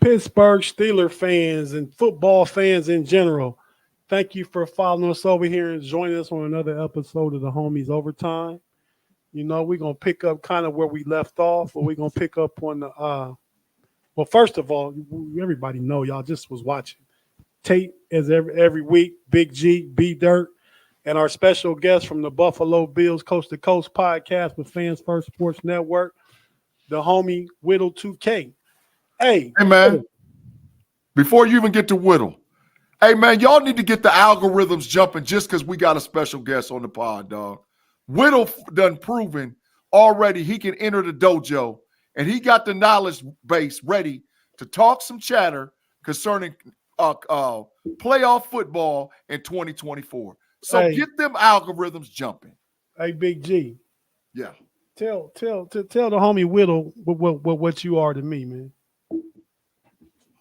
Pittsburgh Steelers fans and football fans in general, thank you for following us over here and joining us on another episode of the Homies Overtime. You know, we're going to pick up kind of where we left off, but we're going to pick up on the well, first of all, everybody know y'all just was watching Tate as every week, Big G, B Dirt, and our special guest from the Buffalo Bills Coast to Coast podcast with Fans First Sports Network, the homie Whittle 2K. Hey man, before you even get to Whittle, hey man, y'all need to get the algorithms jumping just because we got a special guest on the pod, dog. Whittle done proven already he can enter the dojo, and he got the knowledge base ready to talk some chatter concerning playoff football in 2024. So get them algorithms jumping. Hey, Big G. Yeah. Tell the homie Whittle what you are to me, man.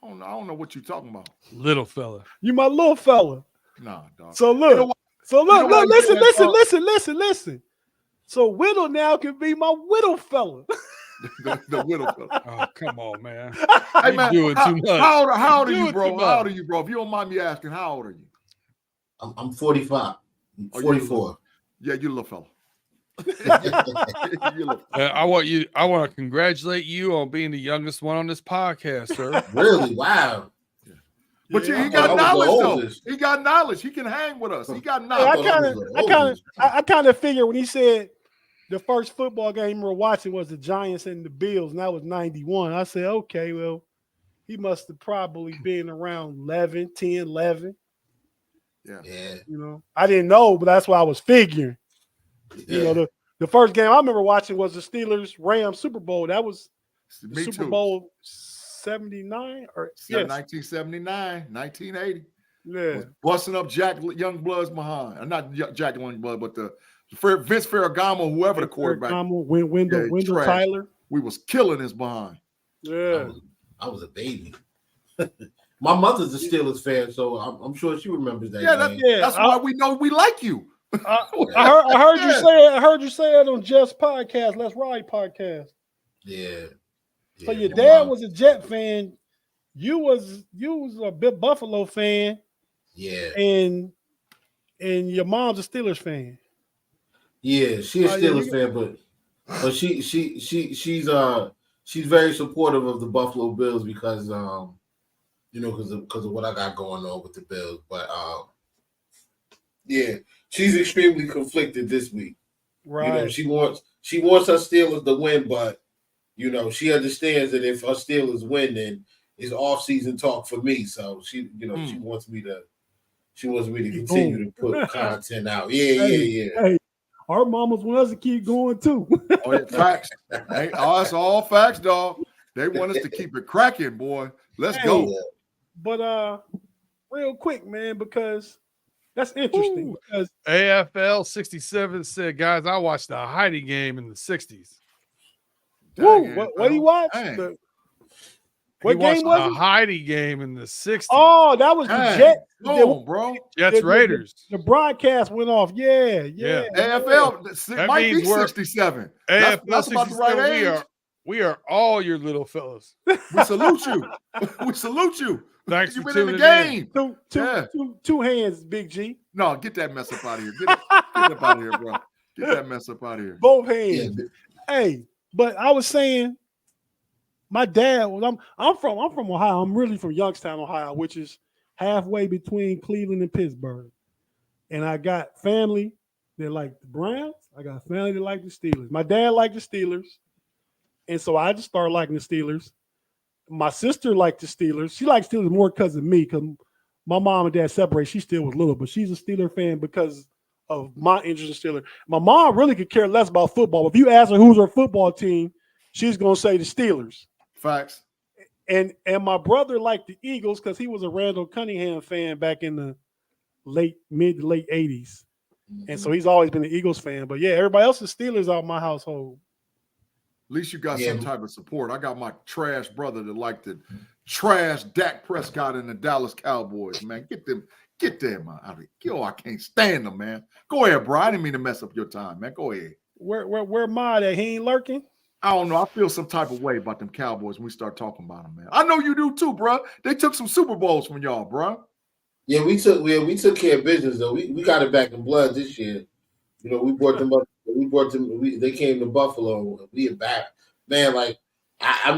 I don't know what you're talking about. Little fella. You my little fella. Nah, dog. So look. Listen. So Whittle now can be my Whittle fella. the Whittle fella. Oh, come on, man. Hey, man, doing too much. How old are you, bro? How old are you, bro? If you don't mind me asking, how old are you? I'm 45. 44. Yeah, you're a little fella. I want to congratulate you on being the youngest one on this podcast, sir. Really? Wow. But he got knowledge, though. He got knowledge. He can hang with us. He got knowledge. I kind of figured when he said the first football game we were watching was the Giants and the Bills, and that was 91. I said, okay, well, he must have probably been around 10, 11. Yeah. You know, I didn't know, but that's what I was figuring. Yeah. You know, the first game I remember watching was the Steelers-Rams Super Bowl. That was Super Bowl 79 or 1979, 1980. Yeah, busting up Jack Youngblood's behind. Not Jack Youngblood, but the Vince Ferragamo, whoever the quarterback. Wendell Tyler. We was killing his behind. Yeah, I was a baby. My mother's a Steelers fan, so I'm sure she remembers that. That's why we know we like you. I heard you say it. I heard you say it on Jeff's podcast, Let's Ride podcast. Yeah. So your dad was a Jet fan. You was a big Buffalo fan. Yeah. And your mom's a Steelers fan. Yeah, she's a Steelers fan, but she's very supportive of the Buffalo Bills because because of what I got going on with the Bills. But yeah, she's extremely conflicted this week. Right. You know, she wants her Steelers to win, but she understands that if her Steelers win, then it's off-season talk for me. So she wants me to continue to put content out. Yeah. Hey, our mamas want us to keep going too. Oh, yeah, facts. Hey, that's all facts, dog. They want us to keep it cracking, boy. Let's go. But real quick, man, because that's interesting. Because AFL 67 said, guys, I watched the Heidi game in the 60s. What do you watch? What game was it? Heidi game in the 60s. Oh, that was the Jets. Bro. Jets Raiders. The broadcast went off. Yeah. AFL might be 67. AFL that's about the right age. We are all your little fellas. We salute you. Thanks for for tuning in the game. Two hands, Big G. No, get that mess up out of here. Get up out of here, bro. Get that mess up out of here. Both hands. Yeah. Hey, but I was saying, my dad was. I'm from Ohio. I'm really from Youngstown, Ohio, which is halfway between Cleveland and Pittsburgh. And I got family that like the Browns. I got family that like the Steelers. My dad liked the Steelers, and so I just started liking the Steelers. My sister liked the Steelers. She likes Steelers more because of me, because my mom and dad separated. She still was little, but she's a Steeler fan because of my interest in Steelers. My mom really could care less about football. If you ask her who's her football team, she's gonna say the Steelers. Facts. And my brother liked the Eagles because he was a Randall Cunningham fan back in the mid to late 80s. Mm-hmm. And so he's always been an Eagles fan. But yeah, everybody else is Steelers out of my household. At least you got some type of support. I got my trash brother that liked to trash Dak Prescott and the Dallas Cowboys, man. Get them out of here. Yo, I can't stand them, man. Go ahead, bro. I didn't mean to mess up your time, man. Go ahead. Where Mod at? He ain't lurking? I don't know. I feel some type of way about them Cowboys when we start talking about them, man. I know you do too, bro. They took some Super Bowls from y'all, bro. Yeah, we took care of business though. We got it back in blood this year. You know, we brought them up. They came to Buffalo. We are back, man. Like I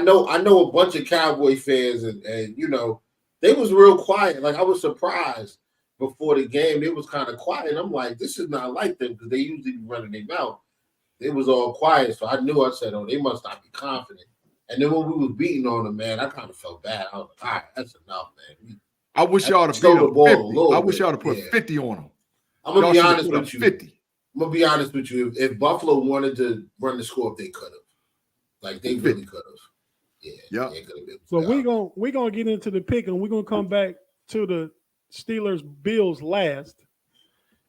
know a bunch of Cowboy fans, and you know, they was real quiet. Like I was surprised before the game. They was kind of quiet. I'm like, this is not like them because they usually be running their mouth. It was all quiet, so I knew. I said, "Oh, they must not be confident." And then when we was beating on them, man, I kind of felt bad. I was like, "All right, that's enough, man." I wish y'all to beat stole the them ball a 50. little I wish bit, y'all to put yeah. 50 on them. I'm gonna Y'all be should have honest put up with you. 50. I'm gonna be honest with you. If Buffalo wanted to run the score, they could have. Like they really could have. Yeah. They could have. So we're gonna get into the pick, and we're gonna come back to the Steelers Bills last.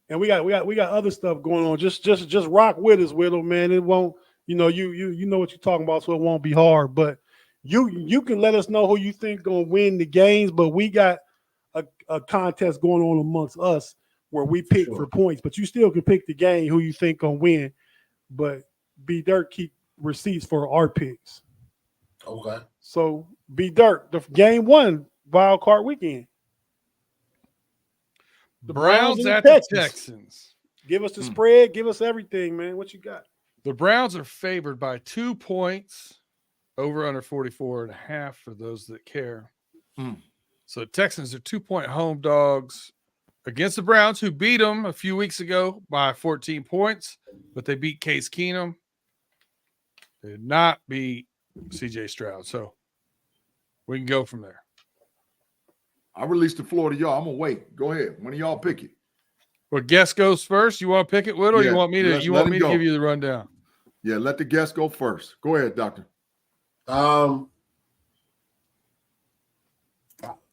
And we got other stuff going on. Just rock with us, Whittle, man. It won't, you know what you're talking about, so it won't be hard. But you can let us know who you think gonna win the games. But we got a contest going on amongst us where we pick for points. But you still can pick the game who you think gonna win. But B Dirt keep receipts for our picks. Okay. So B Dirt, the game 1 wild card weekend. The Browns at the Texans. Give us the spread. Give us everything, man. What you got? The Browns are favored by 2 points, over under 44.5 for those that care. So the Texans are 2-point home dogs against the Browns, who beat them a few weeks ago by 14 points, but they beat Case Keenum. They did not beat CJ Stroud. So we can go from there. I released the floor to y'all. I'm gonna wait. Go ahead. One of y'all pick it. Well, guest goes first. You want to pick it, Whittle? Yeah, You want me to? You want me to give you the rundown? Yeah, let the guest go first. Go ahead, Doctor.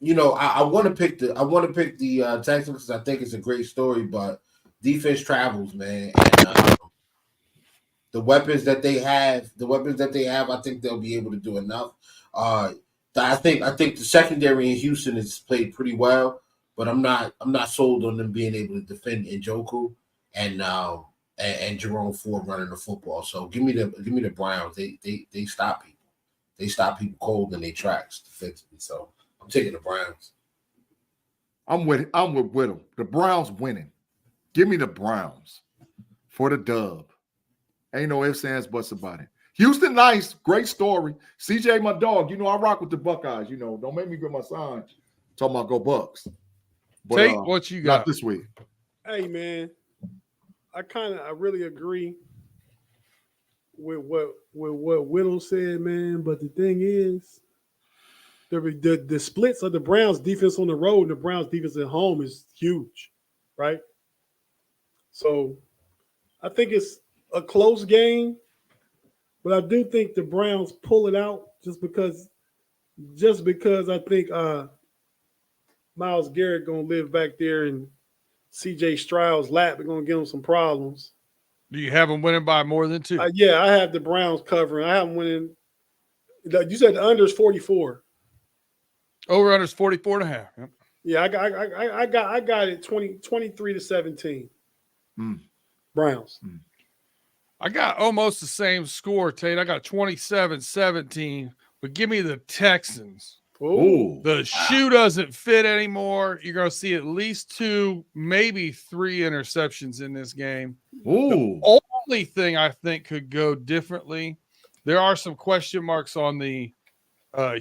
You know, I want to pick the Texans because I think it's a great story, but defense travels, man. And, the weapons that they have, I think they'll be able to do enough. I think the secondary in Houston has played pretty well, but I'm not sold on them being able to defend Njoku and Jerome Ford running the football. So give me the Browns. They stop people. They stop people cold in their tracks defensively. So I'm taking the Browns. I'm with Whittle. The Browns winning. Give me the Browns for the dub. Ain't no ifs, ands, buts about it. Houston, nice. Great story. CJ, my dog. You know, I rock with the Buckeyes. You know, don't make me get my sign. Talking about go Bucks. But, Tate, what you got? Not this week. Hey, man. I really agree with what Whittle said, man. But the thing is, the splits of the Browns defense on the road and the Browns defense at home is huge, right? So I think it's a close game, but I do think the Browns pull it out just because I think Myles Garrett gonna live back there and CJ Stroud's lap are gonna give him some problems. Do you have them winning by more than 2? Yeah, I have the Browns covering. I have them winning. You said the under is 44. Over under is 44.5. Yep. Yeah, I got it 23-17. Browns. I got almost the same score, Tate. I got 27-17, but give me the Texans. Ooh. The shoe doesn't fit anymore. You're going to see at least 2, maybe 3 interceptions in this game. Ooh. The only thing I think could go differently, there are some question marks on the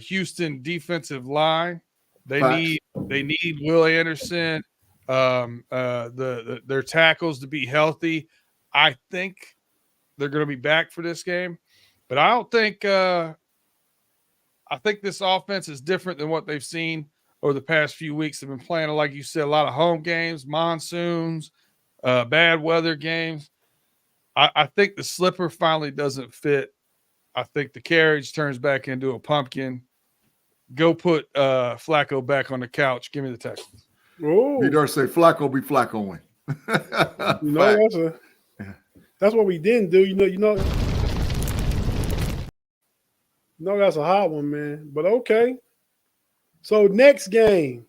Houston defensive line. They need Will Anderson, their tackles to be healthy. I think they're going to be back for this game, but I don't think I think this offense is different than what they've seen over the past few weeks. They've been playing, like you said, a lot of home games, monsoons, bad weather games. I think the slipper finally doesn't fit. I think the carriage turns back into a pumpkin. Go put Flacco back on the couch. Give me the Texans. You dare say Flacco be Flaccoing. That's what we didn't do. You know, that's a hot one, man. But okay. So next game,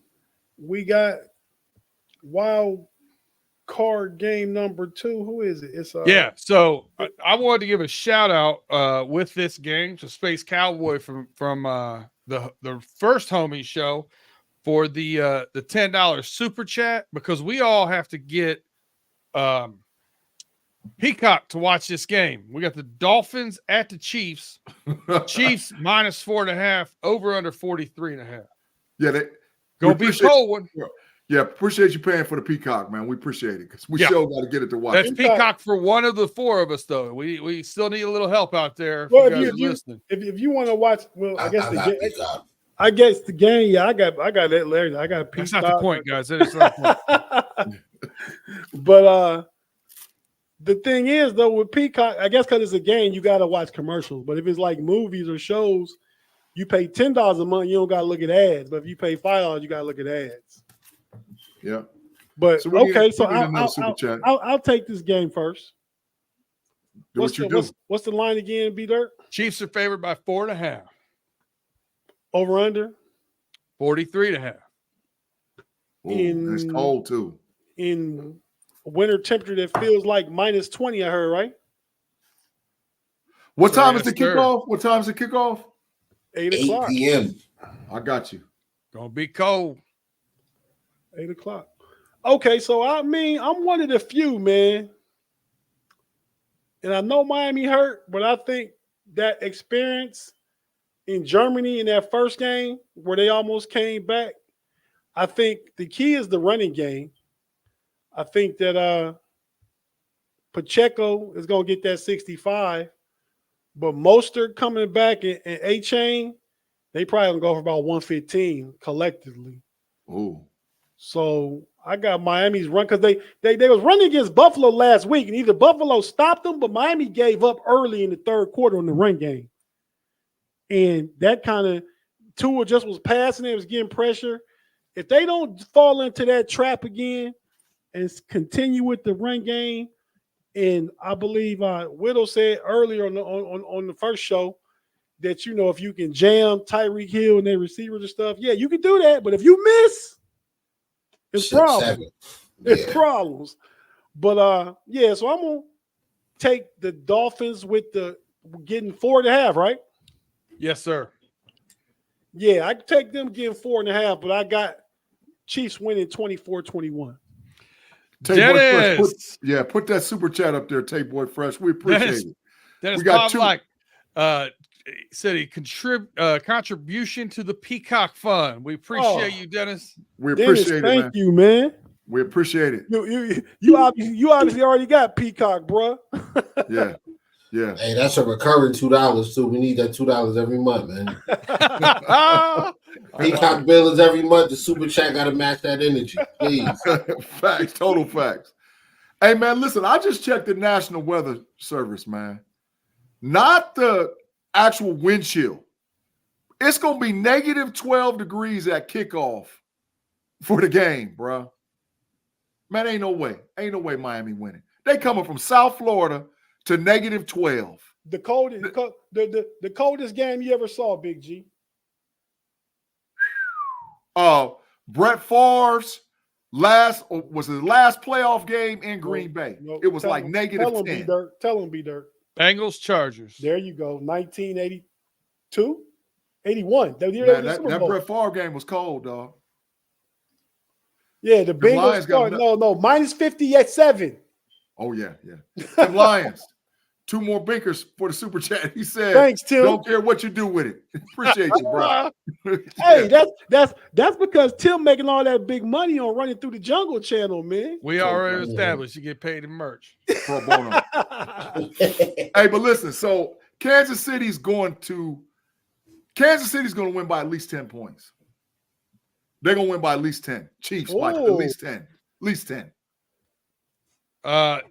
we got wild card game number 2. Who is it? It's Yeah. So I wanted to give a shout out with this game to Space Cowboy from the first homie show for the $10 super chat, because we all have to get Peacock to watch this game. We got the Dolphins at the Chiefs. Chiefs minus 4.5, over under 43.5. Yeah, Gonna be a cold one. Yeah, appreciate you paying for the Peacock, man. We appreciate it because we sure got to get it to watch. That's Peacock for one of the 4 of us, though. We still need a little help out there. Well, if you guys are listening. If you want to watch, well, I guess Peacock. I guess the game. Yeah, I got that, Larry. I got Peacock. That's not the point, guys. That is not the point. But the thing is, though, with Peacock, I guess because it's a game, you got to watch commercials. But if it's like movies or shows, you pay $10 a month, you don't got to look at ads. But if you pay $5, you got to look at ads. Yeah. But so I'll take this game first. What's the line again, B-Dirt? Chiefs are favored by 4.5. Over under 43.5. It's cold too. In winter temperature that feels like minus 20, I heard, right? What time is the kickoff? What time is the kickoff? 8 o'clock. 8 p.m. I got you. Gonna be cold. 8 o'clock. Okay, so I mean, I'm one of the few, man. And I know Miami hurt, but I think that experience in Germany in that first game where they almost came back, I think the key is the running game. I think that Pacheco is going to get that 65, but Mostert coming back and A-Chain, they probably going to go for about 115 collectively. Oh. So I got Miami's run because they was running against Buffalo last week, and either Buffalo stopped them, but Miami gave up early in the third quarter on the run game. And that kind of Tua just was passing, it was getting pressure. If they don't fall into that trap again and continue with the run game, and I believe Whittle said earlier on the first show that, you know, if you can jam Tyreek Hill and their receivers and stuff, yeah, you can do that. But if you miss, it's problems. It's problems. But yeah, so I'm gonna take the Dolphins with the getting 4.5, right? Yes, sir. Yeah, I take them getting 4.5, but I got Chiefs winning 24-21. Dennis. Put that super chat up there, Tate Boy Fresh. We appreciate it. Dennis, we got said a contribution to the Peacock Fund. We appreciate you, Dennis. We appreciate Dennis, thank you, man. We appreciate it. You obviously already got Peacock, bro. Yeah. Yeah. Hey, that's a recurring $2 too. We need that $2 every month, man. Peacock bill is every month. The super chat got to match that energy, please. Facts, total facts. Hey, man, listen, I just checked the National Weather Service, man. Not the actual wind chill. It's going to be negative 12 degrees at kickoff for the game, bro. Man, ain't no way. Ain't no way Miami winning. They coming from South Florida to negative 12. The coldest game you ever saw, Big G. Brett Favre's last playoff game in Green Bay. It was like negative 10. Tell him, B-Dirt. Bengals, Chargers. There you go. 1982? 81. That Brett Favre game was cold, dog. Yeah, the Bengals. No, minus 50 at 7. Oh, yeah. The Lions. 2 more binkers for the super chat. He said, "Thanks, Tim. Don't care what you do with it. Appreciate you, bro." Hey, that's because Tim making all that big money on Running Through the Jungle channel, man. We already established you get paid in merch. Pro bono. Hey, but listen. So Kansas City's going to win by at least 10 points. They're going to win by at least 10. Chiefs by at least 10. At least 10.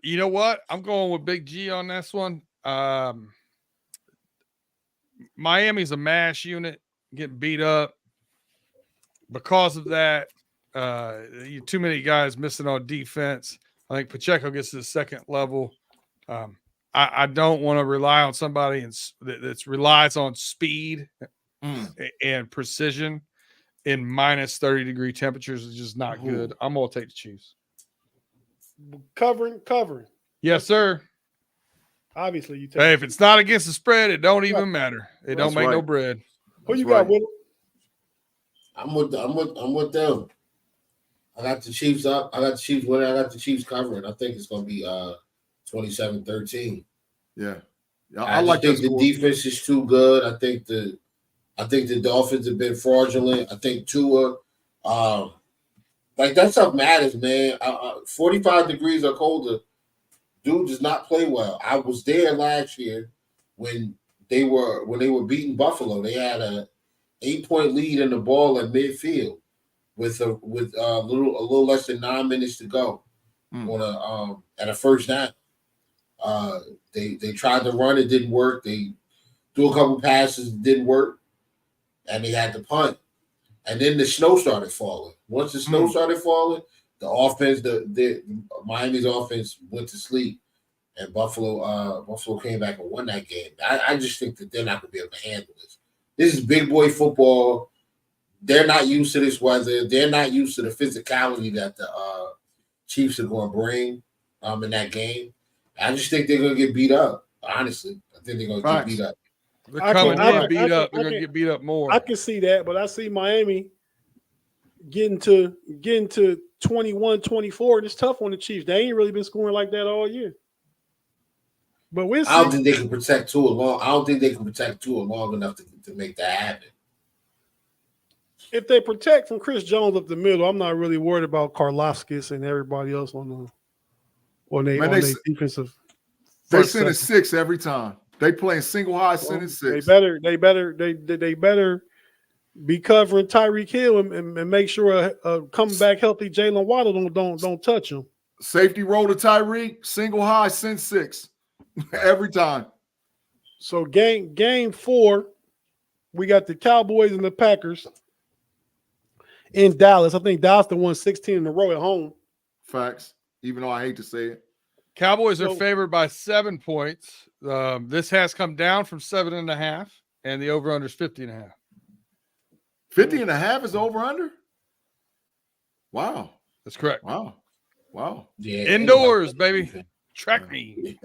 You know what? I'm going with Big G on this one. Miami's a mash unit, getting beat up. Because of that, too many guys missing on defense. I think Pacheco gets to the second level. I don't want to rely on somebody that relies on speed and precision in minus 30-degree temperatures. Is just not good. I'm going to take the Chiefs. Covering. Yes, sir. Obviously, you take. Hey, if it's not against the spread, it don't even matter. It don't make no right. bread. Who you That's got, Will? I'm with them. I got the Chiefs up. I got the Chiefs winning. I got the Chiefs covering. I think it's going to be 27-13. Yeah. I like think that the defense is too good. I think the Dolphins have been fraudulent. I think Tua, like that stuff matters, man. 45 degrees or colder, dude does not play well. I was there last year when they were beating Buffalo. They had a 8-point lead in the ball at midfield with a little less than 9 minutes to go on at a first down. They tried to run, it didn't work. They threw a couple passes, it didn't work, and they had to punt. And then the snow started falling. Once the snow started falling, the offense, the Miami's offense went to sleep, and Buffalo came back and won that game. I just think that they're not going to be able to handle this. This is big boy football. They're not used to this weather. They're not used to the physicality that the Chiefs are going to bring in that game. I just think they're going to get beat up. Honestly, I think they're going to get beat up. They're coming in beat up. They're going to get beat up more. I can see that, but I see Miami getting to 21-24. And it's tough on the Chiefs. They ain't really been scoring like that all year. But we'll see. I don't think they can protect Tua long. I don't think they can protect Tua long enough to make that happen. If they protect from Chris Jones up the middle, I'm not really worried about Karlaftis and everybody else on their defensive. They send a 6 every time. They play in single high, sending 6. They better be covering Tyreek Hill and make sure coming back healthy Jalen Waddle don't touch him. Safety roll to Tyreek, single high, send 6 every time. So game 4, we got the Cowboys and the Packers in Dallas. I think Dallas won 16 in a row at home. Facts. Even though I hate to say it. Cowboys are favored by 7 points. This has come down from 7.5, and the over-under is 50.5. 50.5 is over-under? Wow. That's correct. Wow. Yeah, indoors, baby. Track me.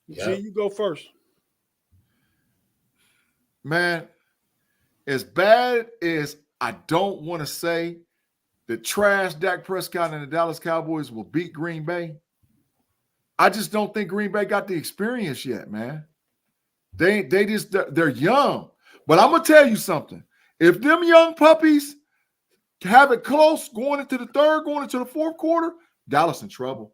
Yeah. See, you go first. Man, as bad as I don't want to say that trash Dak Prescott and the Dallas Cowboys will beat Green Bay, I just don't think Green Bay got the experience yet, man. They're young. But I'm going to tell you something. If them young puppies have it close going into the third, going into the fourth quarter, Dallas in trouble.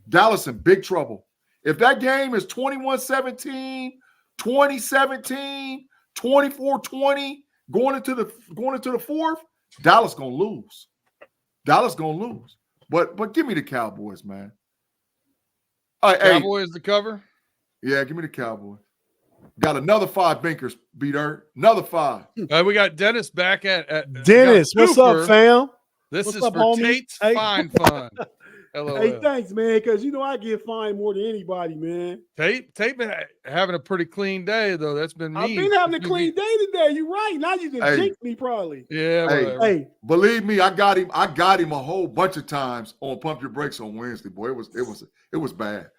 Dallas in big trouble. If that game is 21-17, 20-17, 24-20, going into the fourth, Dallas gonna lose. Dallas gonna lose. But give me the Cowboys, man. Cowboys the cover? Yeah, give me the Cowboys. Got another 5 bankers beat her. Another 5. We got Dennis back at Dennis. What's up, fam? This what's is up, for homie? Tate's Hey. Fine Fun. LOL. Hey, thanks, man, because I get fined more than anybody, man. Tate been having a pretty clean day, though. That's been me. I've been having a clean day today. You're right. Now you can jinx me, probably. Yeah, whatever. Hey, believe me, I got him a whole bunch of times on Pump Your Brakes on Wednesday, boy. It was bad.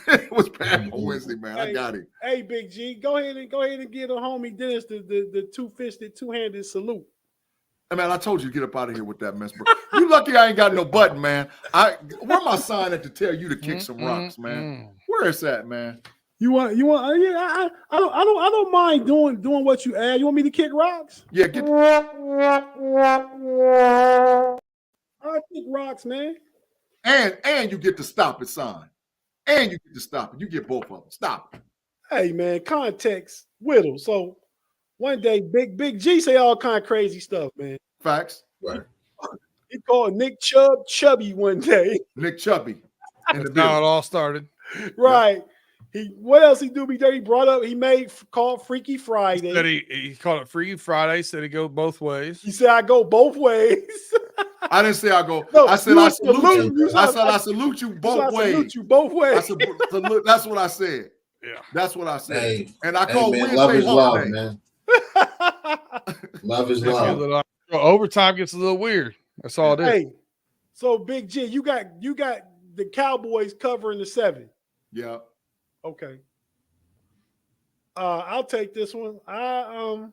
It was bad on Wednesday, man. I got him. Hey, Big G, go ahead and give a homie Dennis the two-handed salute. Hey, man, I told you to get up out of here with that mess, bro. You lucky I ain't got no button, man. Where my sign at to tell you to kick some rocks, man? Where is that, man? You want? Yeah, I don't mind doing what you add. You want me to kick rocks? Yeah, I kick rocks, man. And you get the stop it sign. And you get to stop it. You get both of them. Stop it. Hey, man, context whittle. So one day, Big G say all kind of crazy stuff, man. Facts. Right. He called Nick Chubb chubby one day. Nick Chubby. That's how it all started. Right. Yep. What else he do? He called Freaky Friday. He said he called it Freaky Friday. Said he go both ways. He said I go both ways. I didn't say I go. No, I said I salute you. I said I salute you both ways. Salute you both ways. That's what I said. Yeah, that's what I said. Hey, and I call man, Wednesday love is love, day. man. Love is love. Overtime gets a little weird. That's all it is. Hey, so Big G, you got the Cowboys covering the 7. Yeah. Okay. I'll take this one. I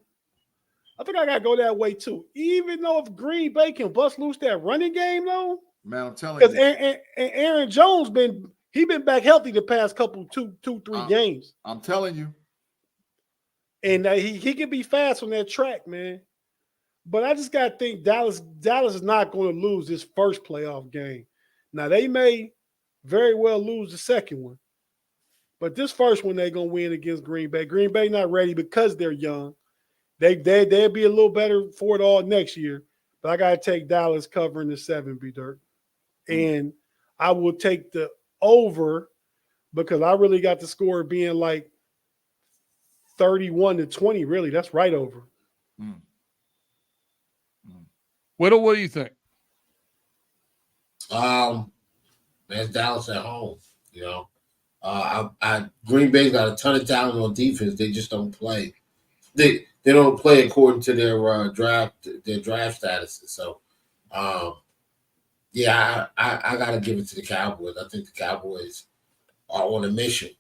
think I gotta go that way too. Even though if Green Bay can bust loose that running game though, Man, I'm telling because you. Aaron Jones been back healthy the past couple 3 games, I'm telling you. and he can be fast on that track, man. But I just gotta think Dallas is not going to lose this first playoff game. Now they may very well lose the second one, but this first one they're gonna win against Green Bay. Green Bay not ready because they're young. They'll be a little better for it all next year. But I gotta take Dallas covering the 7, B-Dirt. And I will take the over because I really got the score being like 31-20. Really, that's right over. Whittle, what do you think? That's Dallas at home. You know, Green Bay's got a ton of talent on defense. They just don't play. They don't play according to their draft statuses. So, yeah, I gotta give it to the Cowboys. I think the Cowboys are on a mission.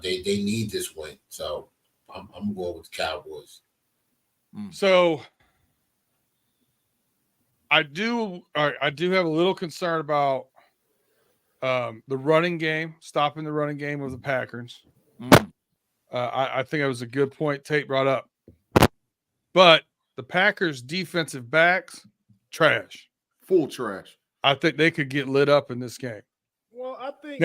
They need this win. So I'm going with the Cowboys. So I do have a little concern about the running game, stopping the running game of the Packers. I think that was a good point Tate brought up. But the Packers' defensive backs, trash. Full trash. I think they could get lit up in this game. Well, I think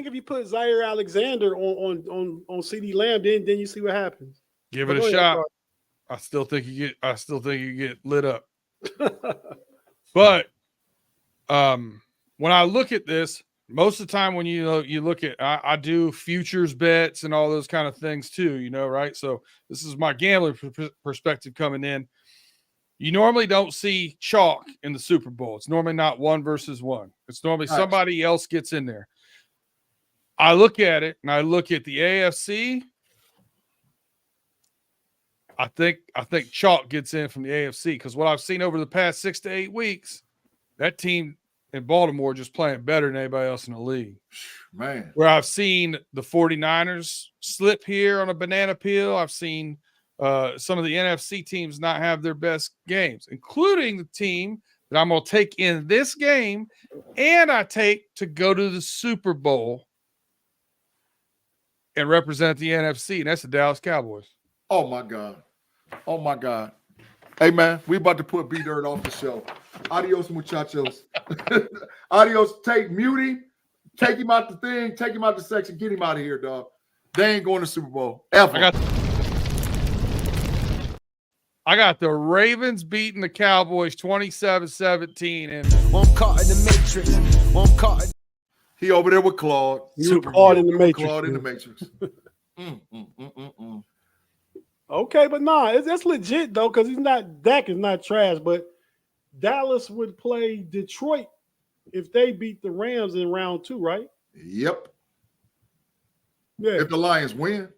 if you put Zaire Alexander on CeeDee Lamb, then you see what happens. Give it a shot. I still think you get lit up. But when I look at this, most of the time when you look at, I do futures bets and all those kind of things too, right? So this is my gambling perspective coming in. You normally don't see chalk in the Super Bowl. It's normally not 1 versus 1. It's normally somebody else gets in there. I look at it and I look at the AFC. I think chalk gets in from the AFC because what I've seen over the past 6 to 8 weeks, that team in Baltimore just playing better than anybody else in the league. Man. Where I've seen the 49ers slip here on a banana peel. I've seen some of the NFC teams not have their best games, including the team that I'm going to take in this game and I take to go to the Super Bowl and represent the NFC, and that's the Dallas Cowboys. Oh, my God. Oh, my God. Hey, man, we about to put B-Dirt off the show. Adios, muchachos. Adios. Tate, mute him. Take him out the thing. Take him out the section. Get him out of here, dog. They ain't going to Super Bowl. Ever. I got the Ravens beating the Cowboys 27-17. And I'm caught in the Matrix. I'm caught. He over there with Claude. Caught in the Matrix. Claude in the Matrix. Okay, but that's legit though, because Dak is not trash, but Dallas would play Detroit if they beat the Rams in round 2, right? Yep. Yeah. If the Lions win.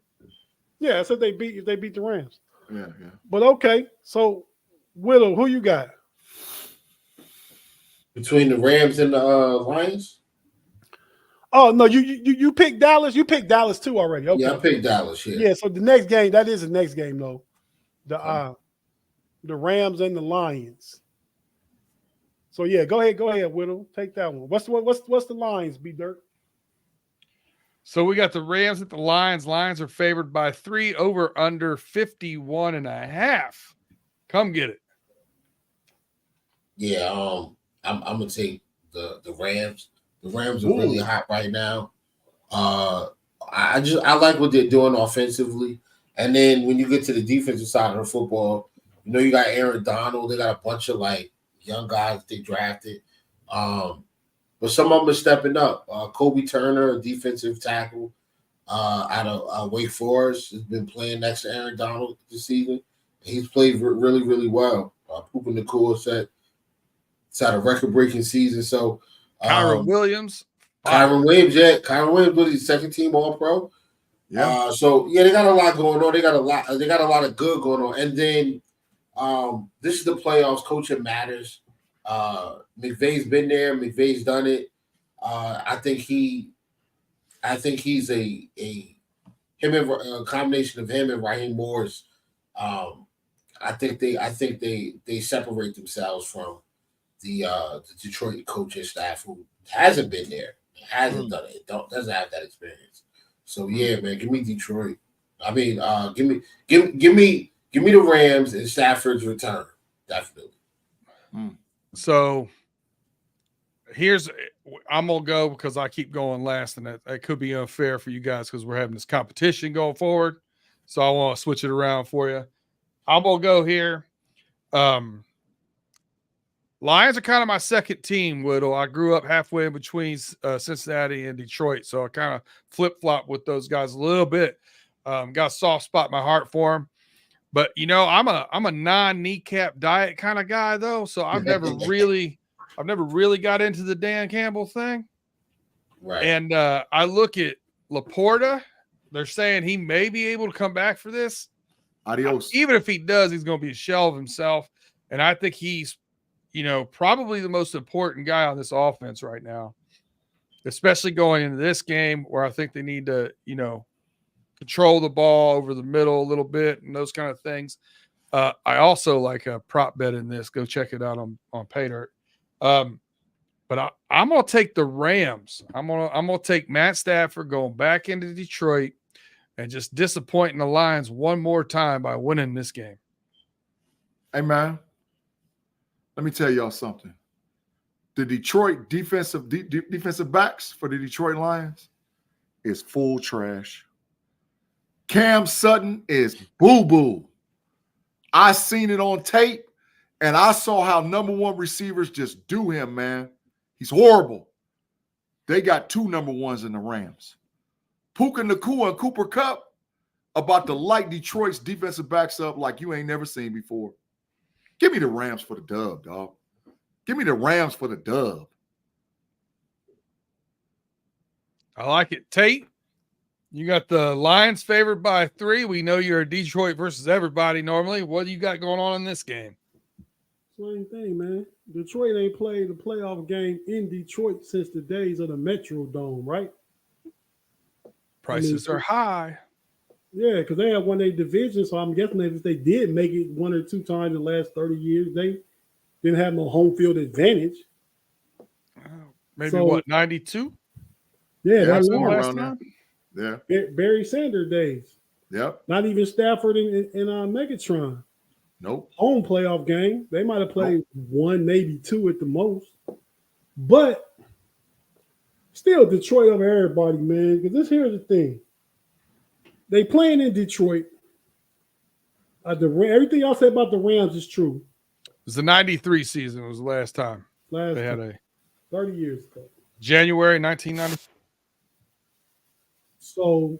Yeah, so if they beat the Rams. Yeah. But okay, so Willow, who you got? Between the Rams and the Lions? Oh no, you picked Dallas. You picked Dallas too already. Okay. Yeah, I picked Dallas. Yeah. Yeah. So the next game, that is the next game though. The Rams and the Lions. So yeah, go ahead, Whittle. Take that one. What's the Lions, B-Dirt? So we got the Rams at the Lions. Lions are favored by 3, over under 51.5. Come get it. Yeah, I'm gonna take the Rams. The Rams are really hot right now. I like what they're doing offensively. And then when you get to the defensive side of the football, you got Aaron Donald. They got a bunch of young guys they drafted. But some of them are stepping up. Kobe Turner, a defensive tackle out of Wake Forest, has been playing next to Aaron Donald this season. He's played really, really well. Puka Nacua said it's had a record-breaking season. So Kyron Williams. Kyron Williams was his second team All-Pro. Yeah. So they got a lot going on. They got a lot of good going on. And then this is the playoffs. Coaching matters. McVay's been there. McVay's done it. I think he's a combination of him and Raheem Morris. I think they separate themselves from the Detroit coaching staff who hasn't been there, hasn't done it, doesn't have that experience. So yeah, man, give me Detroit. I mean, give me the Rams and Stafford's return, definitely. So I'm gonna go because I keep going last, and that could be unfair for you guys because we're having this competition going forward. So I want to switch it around for you. I'm gonna go here. Lions are kind of my second team, Whittle. I grew up halfway in between Cincinnati and Detroit, so I kind of flip-flop with those guys a little bit. Got a soft spot in my heart for them. But, I'm a non-kneecap diet kind of guy, though, so I've never really got into the Dan Campbell thing. Right. And I look at Laporta. They're saying he may be able to come back for this. Adios. Even if he does, he's going to be a shell of himself. And I think he's, probably the most important guy on this offense right now, especially going into this game where I think they need to, control the ball over the middle a little bit and those kind of things. I also like a prop bet in this. Go check it out on Paydirt. But I'm going to take the Rams. I'm going to take Matt Stafford going back into Detroit and just disappointing the Lions one more time by winning this game. Hey, man, let me tell y'all something. The Detroit defensive backs for the Detroit Lions is full trash. Cam Sutton is boo-boo. I seen it on tape, and I saw how number one receivers just do him, man. He's horrible. They got two number ones in the Rams. Puka Nacua and Cooper Kupp about to light Detroit's defensive backs up like you ain't never seen before. Give me the Rams for the dub, dog. Give me the Rams for the dub. I like it. Tate, you got the Lions favored by 3. We know you're a Detroit versus everybody normally. What do you got going on in this game? Same thing, man. Detroit ain't played a playoff game in Detroit since the days of the Metrodome, right? Prices are high. Yeah, because they have won their division, so I'm guessing that if they did make it 1 or 2 times in the last 30 years, they didn't have no home field advantage. Maybe what, 92? Yeah, that's last time. Yeah. Barry Sanders days. Yep. Not even Stafford and Megatron. Nope. Home playoff game. They might have played 1, maybe 2 at the most. But still Detroit over everybody, man. Because here's the thing. They playing in Detroit. Everything y'all said about the Rams is true. It was the 93 season. It was the last time. They had a 30 years ago. January 1990. So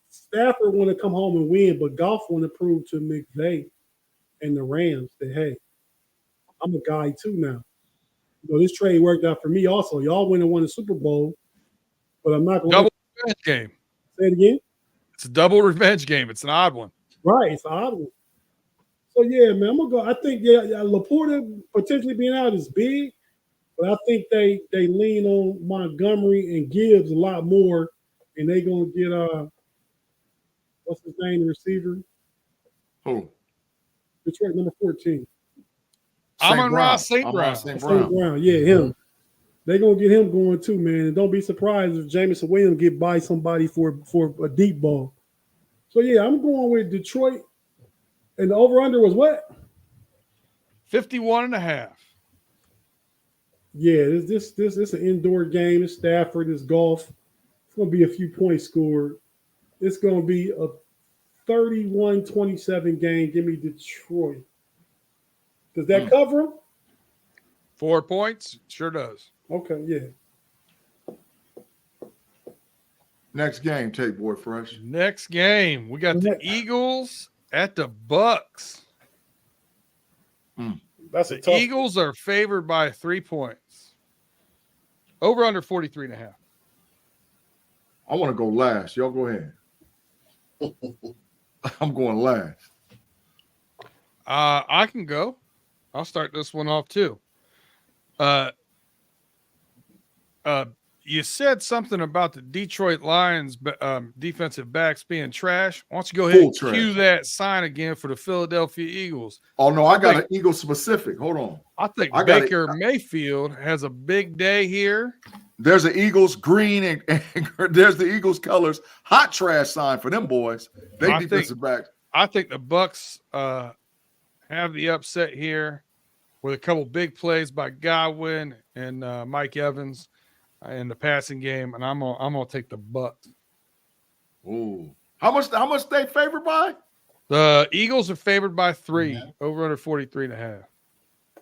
Stafford want to come home and win, but Goff want to prove to McVay and the Rams that, hey, I'm a guy too now. This trade worked out for me also. Y'all went and won the Super Bowl, but I'm not going to double revenge game. Say it again. It's a double revenge game. It's an odd one. Right, it's an odd one. So yeah, man, I'm gonna go. I think Laporta potentially being out is big, but I think they lean on Montgomery and Gibbs a lot more, and they gonna get what's his name, the receiver? Who? Detroit number 14. Amon-Ra St. Brown. St. Brown, yeah, him. They're gonna get him going too, man. And don't be surprised if Jameson Williams get by somebody for a deep ball. So yeah, I'm going with Detroit. And the over-under was what? 51.5. Yeah, this an indoor game. It's Stafford, it's golf. It's gonna be a few points scored. It's gonna be a 31-27 game. Give me Detroit. Does that cover them? 4 points? Sure does. Okay, yeah. Next game, Tate Boy Fresh. Next game, we got the Eagles at the Bucks. That's a the tough Eagles are favored by 3 points. Over under 43.5. I want to go last. Y'all go ahead. I'm going last. I can go. I'll start this one off too. You said something about the Detroit Lions defensive backs being trash. Why don't you go ahead and cue that sign again for the Philadelphia Eagles? Oh, no, I got an Eagle specific. Hold on. I think Baker Mayfield has a big day here. There's an Eagles green and there's the Eagles colors. Hot trash sign for them boys. They defensive back. I think the Bucks have the upset here with a couple big plays by Godwin and Mike Evans in the passing game, and I'm gonna take the Bucks. Ooh, how much they favored by? The Eagles are favored by 3, over under 43.5.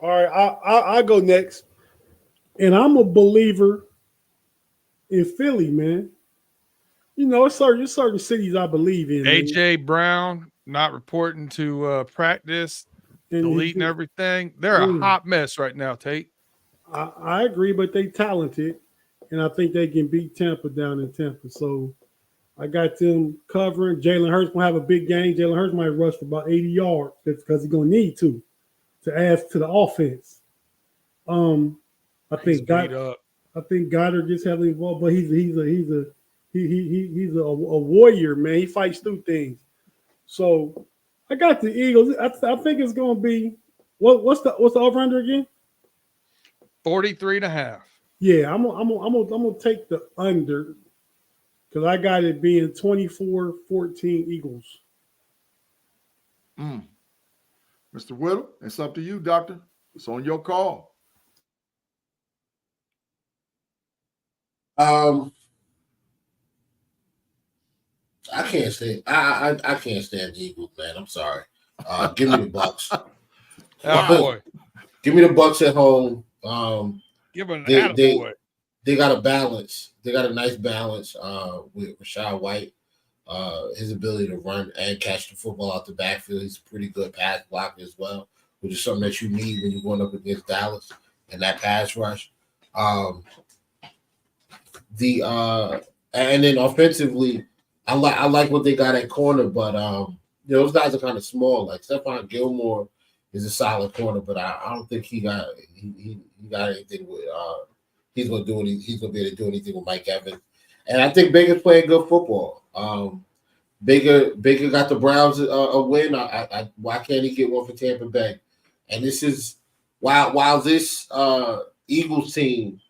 All right, I go next, and I'm a believer in Philly, man. You know, it's certain cities I believe in. A.J. Brown not reporting to practice, deleting everything. They're a hot mess right now, Tate. I agree, but they talented, and I think they can beat Tampa down in Tampa. So I got them covering. Jalen Hurts will have a big game. Jalen Hurts might rush for about 80 yards because he's going to need to add to the offense. I think Goddard gets heavily involved, but he's a warrior, man. He fights through things. So I got the Eagles. I think it's going to be what's the over under again? 43.5. Yeah, I'm gonna take the under because I got it being 24-14 Eagles. Mr. Whittle, it's up to you, Doctor. It's on your call. I can't stand. I can't stand the Eagles, man. I'm sorry. Give me the Bucks. Boy. Give me the Bucks at home. Give an they got a balance. They got a nice balance with Rashad White. His ability to run and catch the football out the backfield. He's a pretty good pass blocker as well, which is something that you need when you're going up against Dallas and that pass rush. And then offensively, I like what they got at corner, but those guys are kind of small. Like Stephon Gilmore is a solid corner, but I don't think he got anything with he's gonna be able to do anything with Mike Evans. And I think Baker's playing good football. Baker got the Browns a win. Why can't he get one for Tampa Bay? And this is while this Eagles team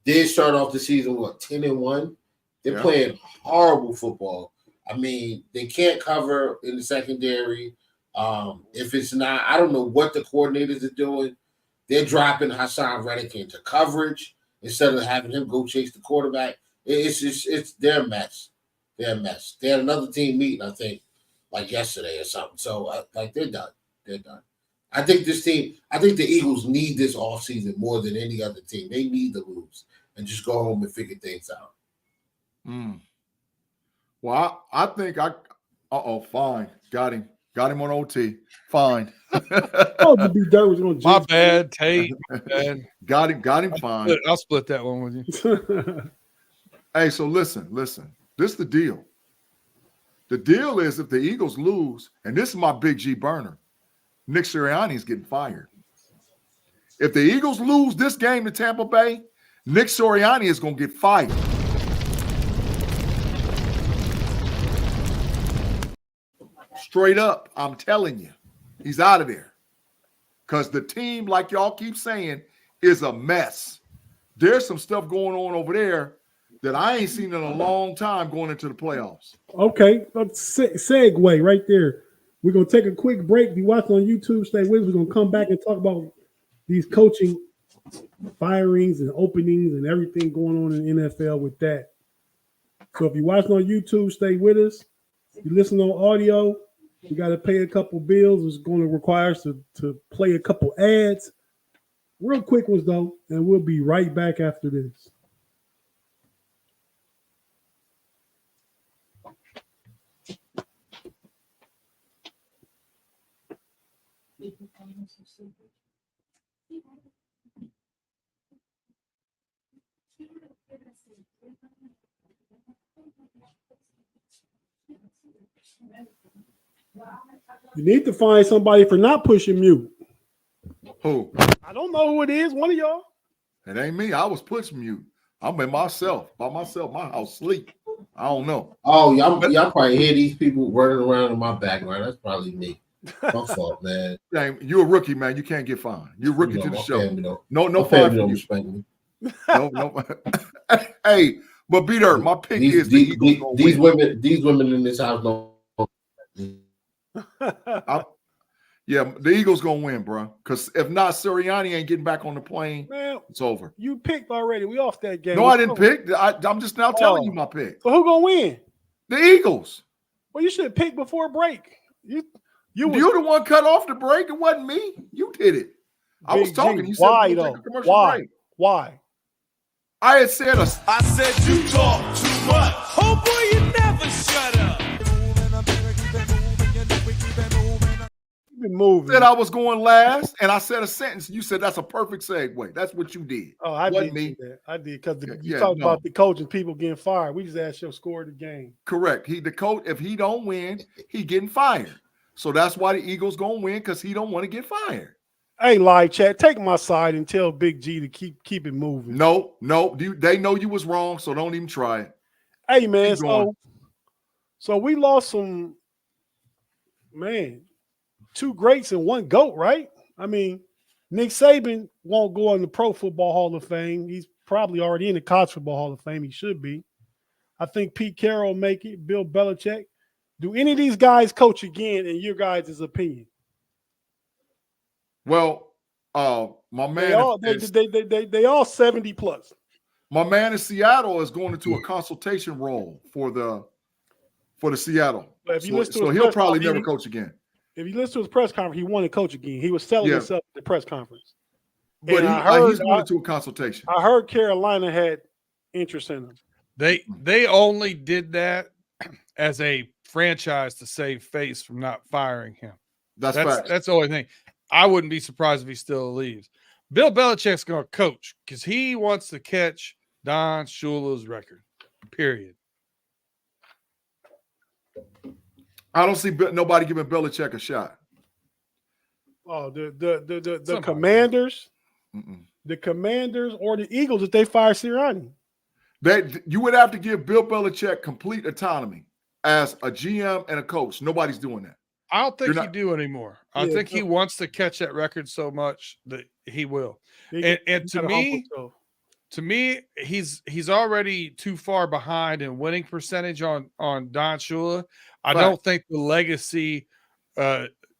did start off the season 10-1. They're playing horrible football. I mean, they can't cover in the secondary. If it's not, I don't know what the coordinators are doing. They're dropping Hassan Reddick into coverage instead of having him go chase the quarterback. It's their mess. They're a mess. They had another team meeting, I think, like yesterday or something. So they're done. They're done. I think the Eagles need this offseason more than any other team. They need to lose and just go home and figure things out. Well, I think fine. Got him on OT. Fine. My bad, Tate. Got him fine. I'll split that one with you. Hey, so listen. This is the deal. The deal is if the Eagles lose, and this is my big G burner, Nick Sirianni is getting fired. If the Eagles lose this game to Tampa Bay, Nick Sirianni is going to get fired. Straight up, I'm telling you, he's out of there. Because the team, like y'all keep saying, is a mess. There's some stuff going on over there that I ain't seen in a long time going into the playoffs. Okay, segue right there. We're going to take a quick break. If you watch on YouTube, stay with us. We're going to come back and talk about these coaching firings and openings and everything going on in the NFL with that. So if you watch on YouTube, stay with us. If you listen on audio, we got to pay a couple bills. It's going to require us to play a couple ads. Real quick ones, though, and we'll be right back after this. You need to find somebody for not pushing mute. Who? I don't know who it is. One of y'all. It ain't me. I was pushing mute. I'm by myself, my house sleep. I don't know. Oh, y'all probably hear these people running around in my background. That's probably me. My fault, man. Dang, you're a rookie, man. You can't get fined. You're a rookie to the my show. family don't. No My fine family for don't you. respect me. No. Hey, but B-Dirt, my pick is the Eagles gonna win. These women in this house don't. Yeah, the Eagles gonna win, bro. Because if not, Sirianni ain't getting back on the plane. Man, it's over. You picked already. We off that game. No, I didn't pick. I'm just now telling you my pick. So who gonna win? The Eagles. Well, you should have picked before break. You're the one cut off the break. It wasn't me. You did it. I was talking. G, You why said though? Take a commercial break. Why? I had said I said you talk too much. Oh boy, you never shut up. Moving. Said I was going last, and I said a sentence. You said that's a perfect segue. That's what you did. Oh, I wasn't did me. That. I did because you talked about the coach and people getting fired. We just asked your score of the game. Correct. The coach, if he don't win, he getting fired. So that's why the Eagles gonna win because he don't want to get fired. Hey, live chat, take my side and tell Big G to keep it moving. No. They know you was wrong, so don't even try it. Hey, man. So we lost some, two greats and one GOAT, right? I mean, Nick Saban won't go in the Pro Football Hall of Fame. He's probably already in the College Football Hall of Fame. He should be. I think Pete Carroll will make it. Bill Belichick. Do any of these guys coach again in your guys' opinion? Well, my man, they all 70 plus. My man in Seattle is going into a consultation role for the Seattle. So he'll probably never coach again. If you listen to his press conference, he wanted to coach again. He was selling himself at the press conference. But he's going into a consultation. I heard Carolina had interest in him. They only did that as a franchise to save face from not firing him. That's the only thing. I wouldn't be surprised if he still leaves. Bill Belichick's going to coach because he wants to catch Don Shula's record. Period. I don't see nobody giving Belichick a shot. Oh, the Commanders, the Commanders or the Eagles if they fire Sirianni. You would have to give Bill Belichick complete autonomy as a GM and a coach. Nobody's doing that. I don't think he do anymore. I think he wants to catch that record so much that he will. And to me, he's already too far behind in winning percentage on Don Shula. I don't think the legacy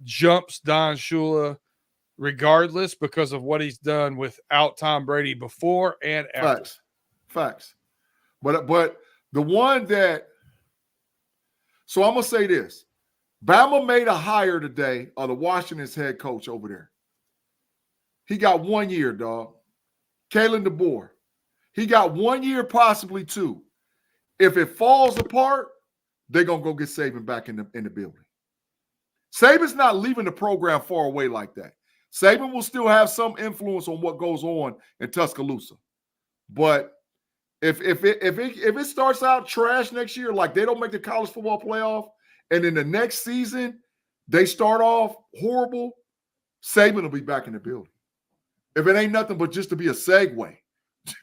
jumps Don Shula regardless because of what he's done without Tom Brady before and after. Facts. But the one that – so I'm going to say this. Bama made a hire today of the Washington's head coach over there. He got 1 year, dog. Kalen DeBoer. He got 1 year, possibly two. If it falls apart, they're going to go get Saban back in the building. Saban's not leaving the program far away like that. Saban will still have some influence on what goes on in Tuscaloosa. But if it starts out trash next year, like they don't make the college football playoff, and in the next season they start off horrible, Saban will be back in the building. If it ain't nothing but just to be a segue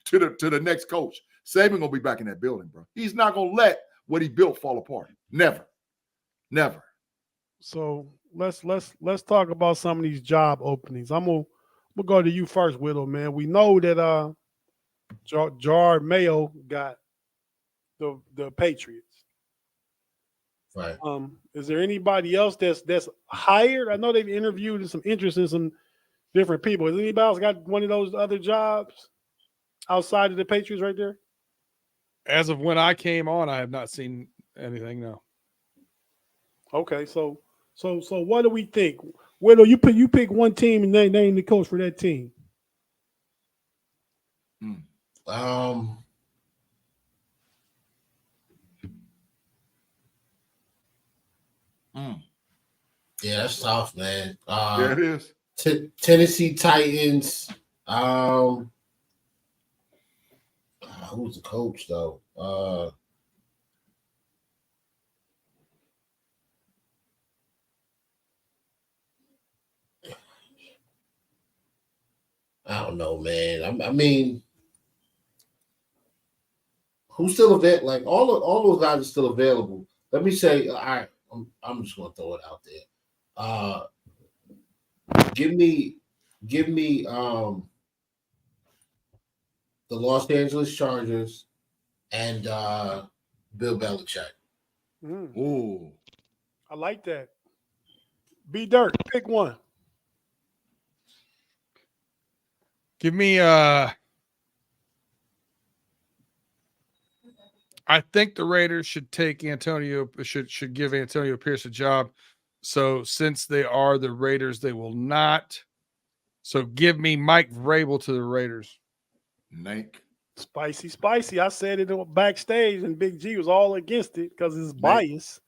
to the next coach, Saban gonna be back in that building, bro. He's not gonna let what he built fall apart. Never. So let's talk about some of these job openings. We'll go to you first, Widow, man. We know that Gerard Mayo got the Patriots. Right. Is there anybody else that's hired? I know they've interviewed some interest in some different people. Has anybody else got one of those other jobs outside of the Patriots right there? As of when I came on, I have not seen anything. No. Okay, so what do we think? Widow, you pick one team and name the coach for that team. Yeah, that's tough, man. Yeah, it is. Tennessee Titans. Who's the coach though? I don't know, man. I mean, who's still available? Like all those guys are still available. Let me say, all right, I'm just gonna throw it out there. Give me the Los Angeles Chargers and Bill Belichick. Ooh. I like that. B Dirt, pick one. Give me I think the Raiders should take should give Antonio Pierce a job. So since they are the Raiders, they will not. So give me Mike Vrabel to the Raiders. Nate. Spicy. I said it backstage, and Big G was all against it because it's bias.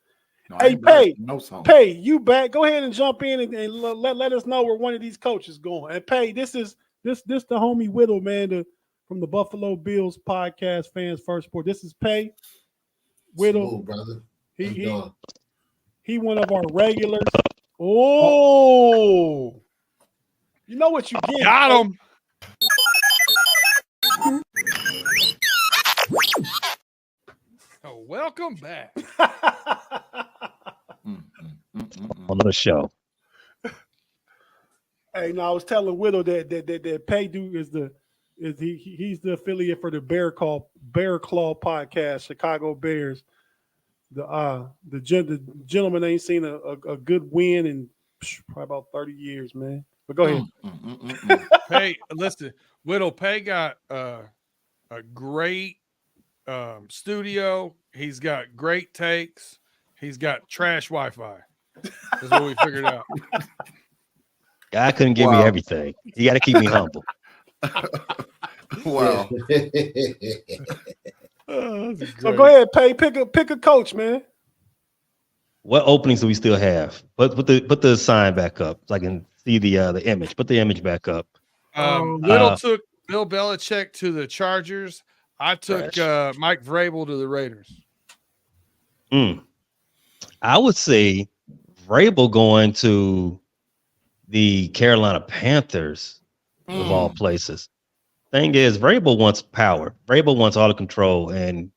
No, Hey, Pay, Pay, you back? Go ahead and jump in and let us know where one of these coaches going. And Pay, this the homie Whittle, man, from the Buffalo Bills podcast, Fans First Sport. This is Pay Whittle, Smooth, brother. He one of our regulars. Oh, you know what you get? Got him. Oh, welcome back. On the show. Hey, no, I was telling Whittle that Pay dude he's the affiliate for the Bear Claw podcast, Chicago Bears. The gentleman ain't seen a good win in probably about 30 years, man. But go ahead. Hey, listen, Whittle Pay got a great studio. He's got great takes. He's got trash Wi-Fi. That's what we figured out. God couldn't give me everything. You got to keep me humble. Wow. So go ahead, Pay. Pick a coach, man. What openings do we still have? Put the sign back up so I can see the image. Put the image back up. Little took Bill Belichick to the Chargers. I took Mike Vrabel to the Raiders. I would say Vrabel going to the Carolina Panthers of all places. Thing is, Vrabel wants power. Vrabel wants all the control. And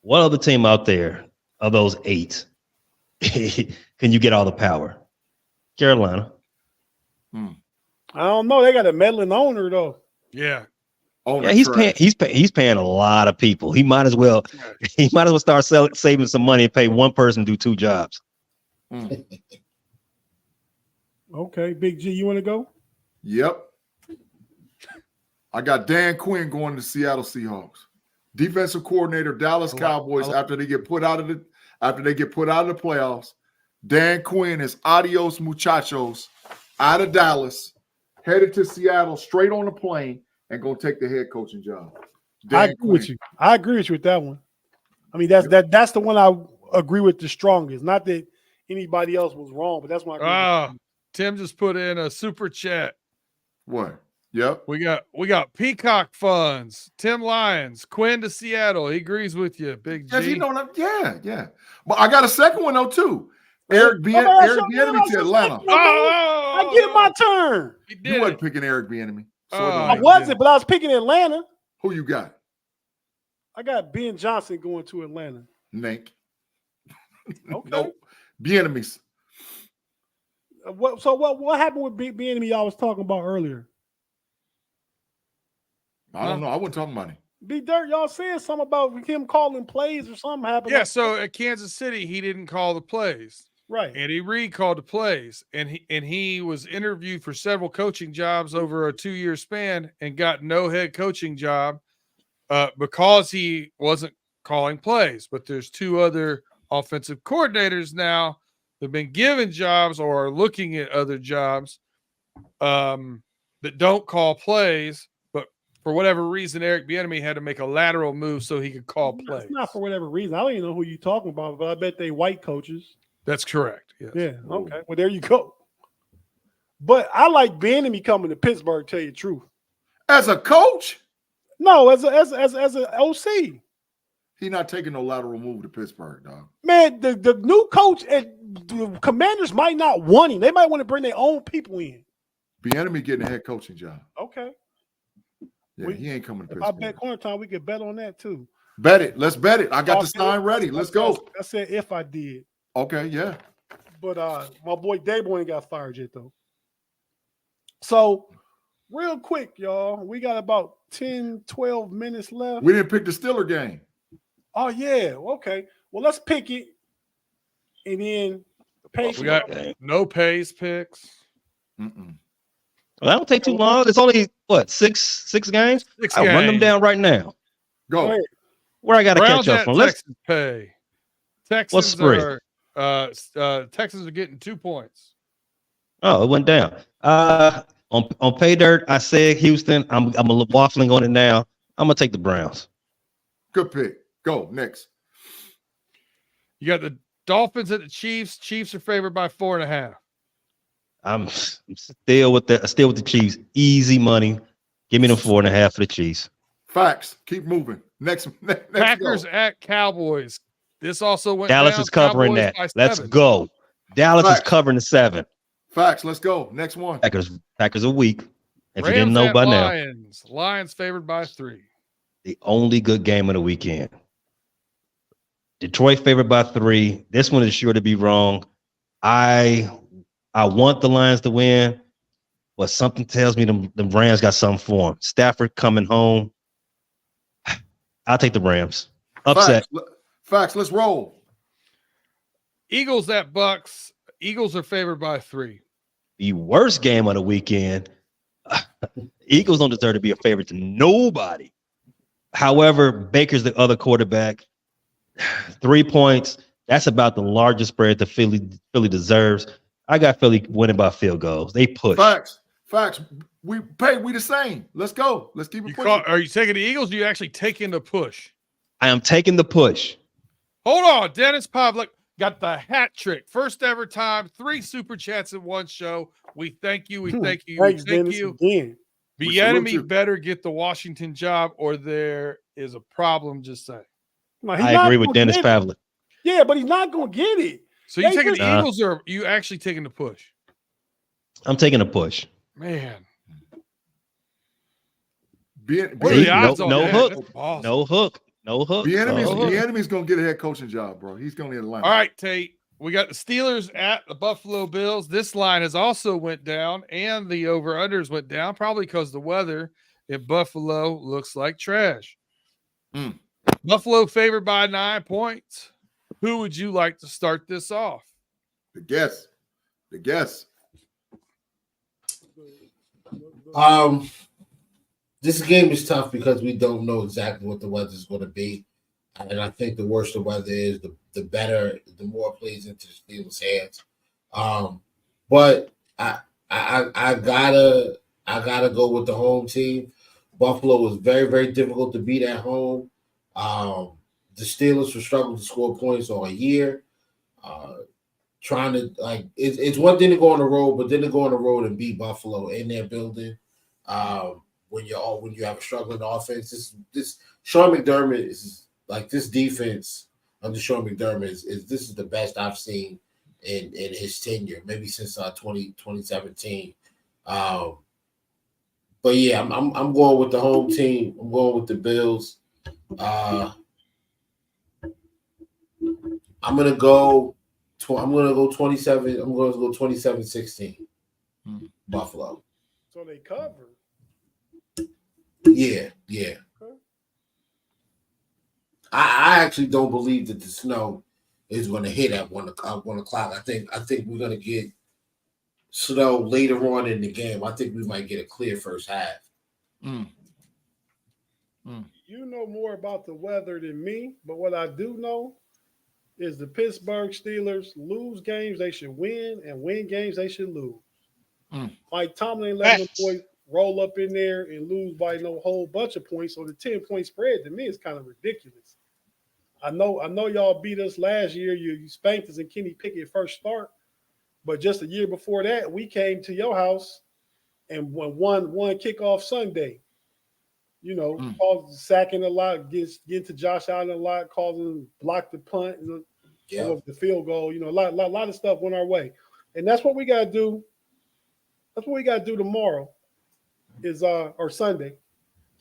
what other team out there of those 8 can you get all the power? Carolina. I don't know. They got a meddling owner though. Yeah. Yeah, he's paying a lot of people. He might as well start saving some money and pay one person to do 2 jobs. Okay, Big G, you want to go? Yep. I got Dan Quinn going to Seattle Seahawks. Defensive coordinator, Dallas Cowboys. After they get put out of the playoffs, Dan Quinn is adios muchachos out of Dallas, headed to Seattle straight on the plane, and gonna take the head coaching job. I agree with you. I agree with you with that one. I mean, that's the one I agree with the strongest. Not that anybody else was wrong, but that's one I agree with. Tim just put in a super chat. What? Yep. We got Peacock Funds, Tim Lyons, Quinn to Seattle. He agrees with you, Big G. Yes, you know what yeah. But I got a second one though too. Eric Bieniemy to Atlanta. I get my turn. You wasn't picking Eric Bieniemy. I wasn't, but I was picking Atlanta. Who you got? I got Ben Johnson going to Atlanta. Nate. Okay. Nope. Bieniemy's. What happened with Bieniemy y'all was talking about earlier? I don't know. I wasn't talking about him. B Dirt, y'all saying something about him calling plays or something happened? Yeah, so at Kansas City, he didn't call the plays. Right. Andy Reid called the plays, and he was interviewed for several coaching jobs over a 2-year span and got no head coaching job because he wasn't calling plays. But there's 2 other offensive coordinators now that have been given jobs or are looking at other jobs that don't call plays. For whatever reason, Eric Bieniemy had to make a lateral move so he could call plays. It's not for whatever reason. I don't even know who you're talking about, but I bet they white coaches. That's correct. Yes. Yeah. Okay. Well, there you go. But I like Bieniemy coming to Pittsburgh. Tell you the truth. As a coach? No, as an OC. He's not taking no lateral move to Pittsburgh, dog. Man, the new coach at the Commanders might not want him. They might want to bring their own people in. Bieniemy getting a head coaching job. Okay. Yeah, he ain't coming to If Pittsburgh. I bet corner time, we could bet on that too. Bet it. Let's bet it. I got Oh, the sign ready. Let's go. I said if I did. Okay, yeah. But my boy Dable ain't got fired yet though. So real quick, y'all, we got about 10, 12 minutes left. We didn't pick the Steeler game. Oh yeah, okay. Well, let's pick it, and then We got no pays picks. Mm-mm. Well, that don't take too long. It's only what six games. I'll run them down right now. Go. Where I got to Browns catch up at from. Let's. Texans pay. What's Texans spread? are Texans are getting 2 points. Oh, it went down. On pay dirt, I said Houston. I'm a little waffling on it now. I'm gonna take the Browns. Good pick. Go next. You got the Dolphins at the Chiefs. Chiefs are favored by 4.5. I'm still with the Chiefs. Easy money. Give me them 4.5 for the Chiefs. Facts. Keep moving. Next Packers go. at Cowboys. This also went Dallas down. is covering Cowboys that. by Let's 7. go. Dallas is Facts. covering the 7. Facts. Let's go. Next one. Packers are weak. If Rams you didn't know at by Lions. Lions favored by 3. the only good game of the weekend. Detroit favored by 3. This one is sure to be wrong. I want the Lions to win, but something tells me the Rams got something for them. Stafford coming home. I'll take the Rams. Upset. Facts. Let's roll. Eagles at Bucks. Eagles are favored by 3. The worst game of the weekend. Eagles don't deserve to be a favorite to nobody. However, Baker's the other quarterback. 3 points. That's about the largest spread that Philly deserves. I got Philly winning by field goals. They push. Facts. We the same. Let's go. Let's keep it pushing. Are you taking the Eagles? Or are you actually taking the push? I am taking the push. Hold on. Dennis Pavlik got the hat trick. First ever time. 3 super chats in one show. We thank you. We thank you. Thanks, We thank Dennis, you. again. The enemy better get the Washington job or there is a problem. Just saying. No, I agree with Dennis Pavlik. Yeah, but he's not going to get it. So you taking the Eagles or are you actually taking the push? I'm taking the push. Man. No hook. Awesome. No hook. The enemy's going to get a head coaching job, bro. He's going to get a line. All right, Tate. We got the Steelers at the Buffalo Bills. This line has also went down, and the over-unders went down, probably because the weather in Buffalo looks like trash. Buffalo favored by 9 points. Who would you like to start this off? The guess. This game is tough because we don't know exactly what the weather is going to be. And I think the worse the weather is, the better, the more it plays into the Steelers' hands. But I gotta go with the home team. Buffalo was very, very difficult to beat at home. The Steelers were struggling to score points all year. Trying to it's one thing to go on the road, but then to go on the road and beat Buffalo in their building. When you have a struggling offense, this Sean McDermott is like this defense under Sean McDermott is this is the best I've seen in his tenure, maybe since 2017. But yeah, I'm going with the home team. I'm going with the Bills. I'm gonna go 27. I'm going to go 27-16. Buffalo. So they cover. Yeah. I actually don't believe that the snow is going to hit at 1 o'clock. I think we're going to get snow later on in the game. I think we might get a clear first half. You know more about the weather than me, but what I do know is the Pittsburgh Steelers lose games they should win and win games they should lose. Mike Tomlin let them boys roll up in there and lose by no whole bunch of points. So the 10-point spread to me is kind of ridiculous. I know y'all beat us last year. You spanked us in Kenny Pickett first start, but just a year before that, we came to your house and won one kickoff Sunday. You know, sacking a lot, getting to Josh Allen a lot, causing him block the punt and the field goal. You know, a lot of stuff went our way, and that's what we got to do. That's what we got to do tomorrow, or Sunday,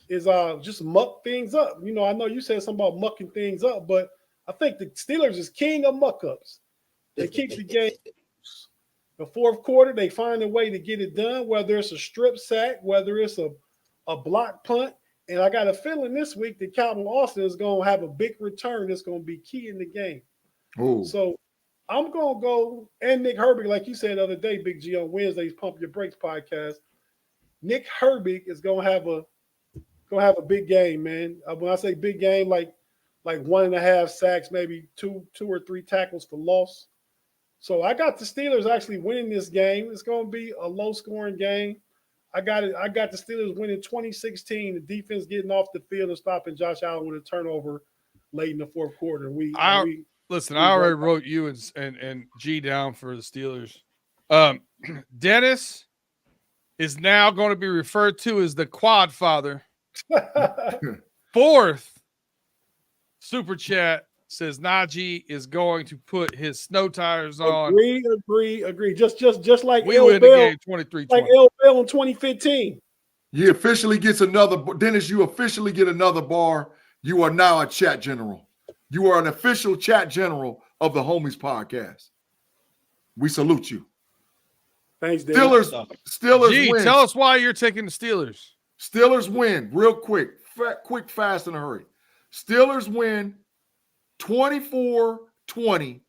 is just muck things up. You know, I know you said something about mucking things up, but I think the Steelers is king of muck ups. They keep the game. The fourth quarter, they find a way to get it done, whether it's a strip sack, whether it's a block punt. And I got a feeling this week that Calvin Austin is going to have a big return that's going to be key in the game. Ooh. So I'm going to go, and Nick Herbig, like you said the other day, Big G, on Wednesday's Pump Your Brakes podcast. Nick Herbig is going to have a big game, man. When I say big game, like 1.5 sacks, maybe two or three tackles for loss. So I got the Steelers actually winning this game. It's going to be a low-scoring game. I got it. I got the Steelers winning 2016. The defense getting off the field and stopping Josh Allen with a turnover late in the fourth quarter. Listen, I already wrote you and G down for the Steelers. Dennis is now going to be referred to as the Quad Father. Fourth super chat says Najee is going to put his snow tires on. Agree. Just like we L. win Bell, the game 23-20. like L. Bell in 2015. He officially gets another. Dennis, you officially get another bar. You are now a chat general. You are an official chat general of the Homies podcast. We salute you. Thanks, Dennis. Steelers G, win. tell us why you're taking the Steelers. Steelers win real quick, fast, in a hurry. Steelers win 24-20.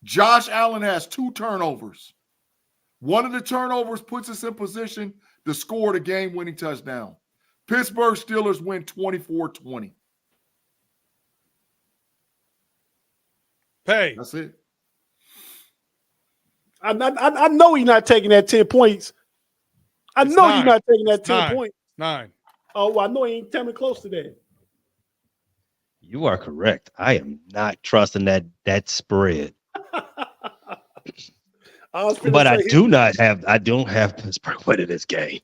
Josh Allen has 2 turnovers. One of the turnovers puts us in position to score the game-winning touchdown. Pittsburgh Steelers win 24-20. Hey, That's it. I know he's not taking that 10 points. I know he's not taking that 10 points. 9. Oh, well, I know he ain't coming close to that. You are correct. I am not trusting that spread. But I don't have Pittsburgh winning this game.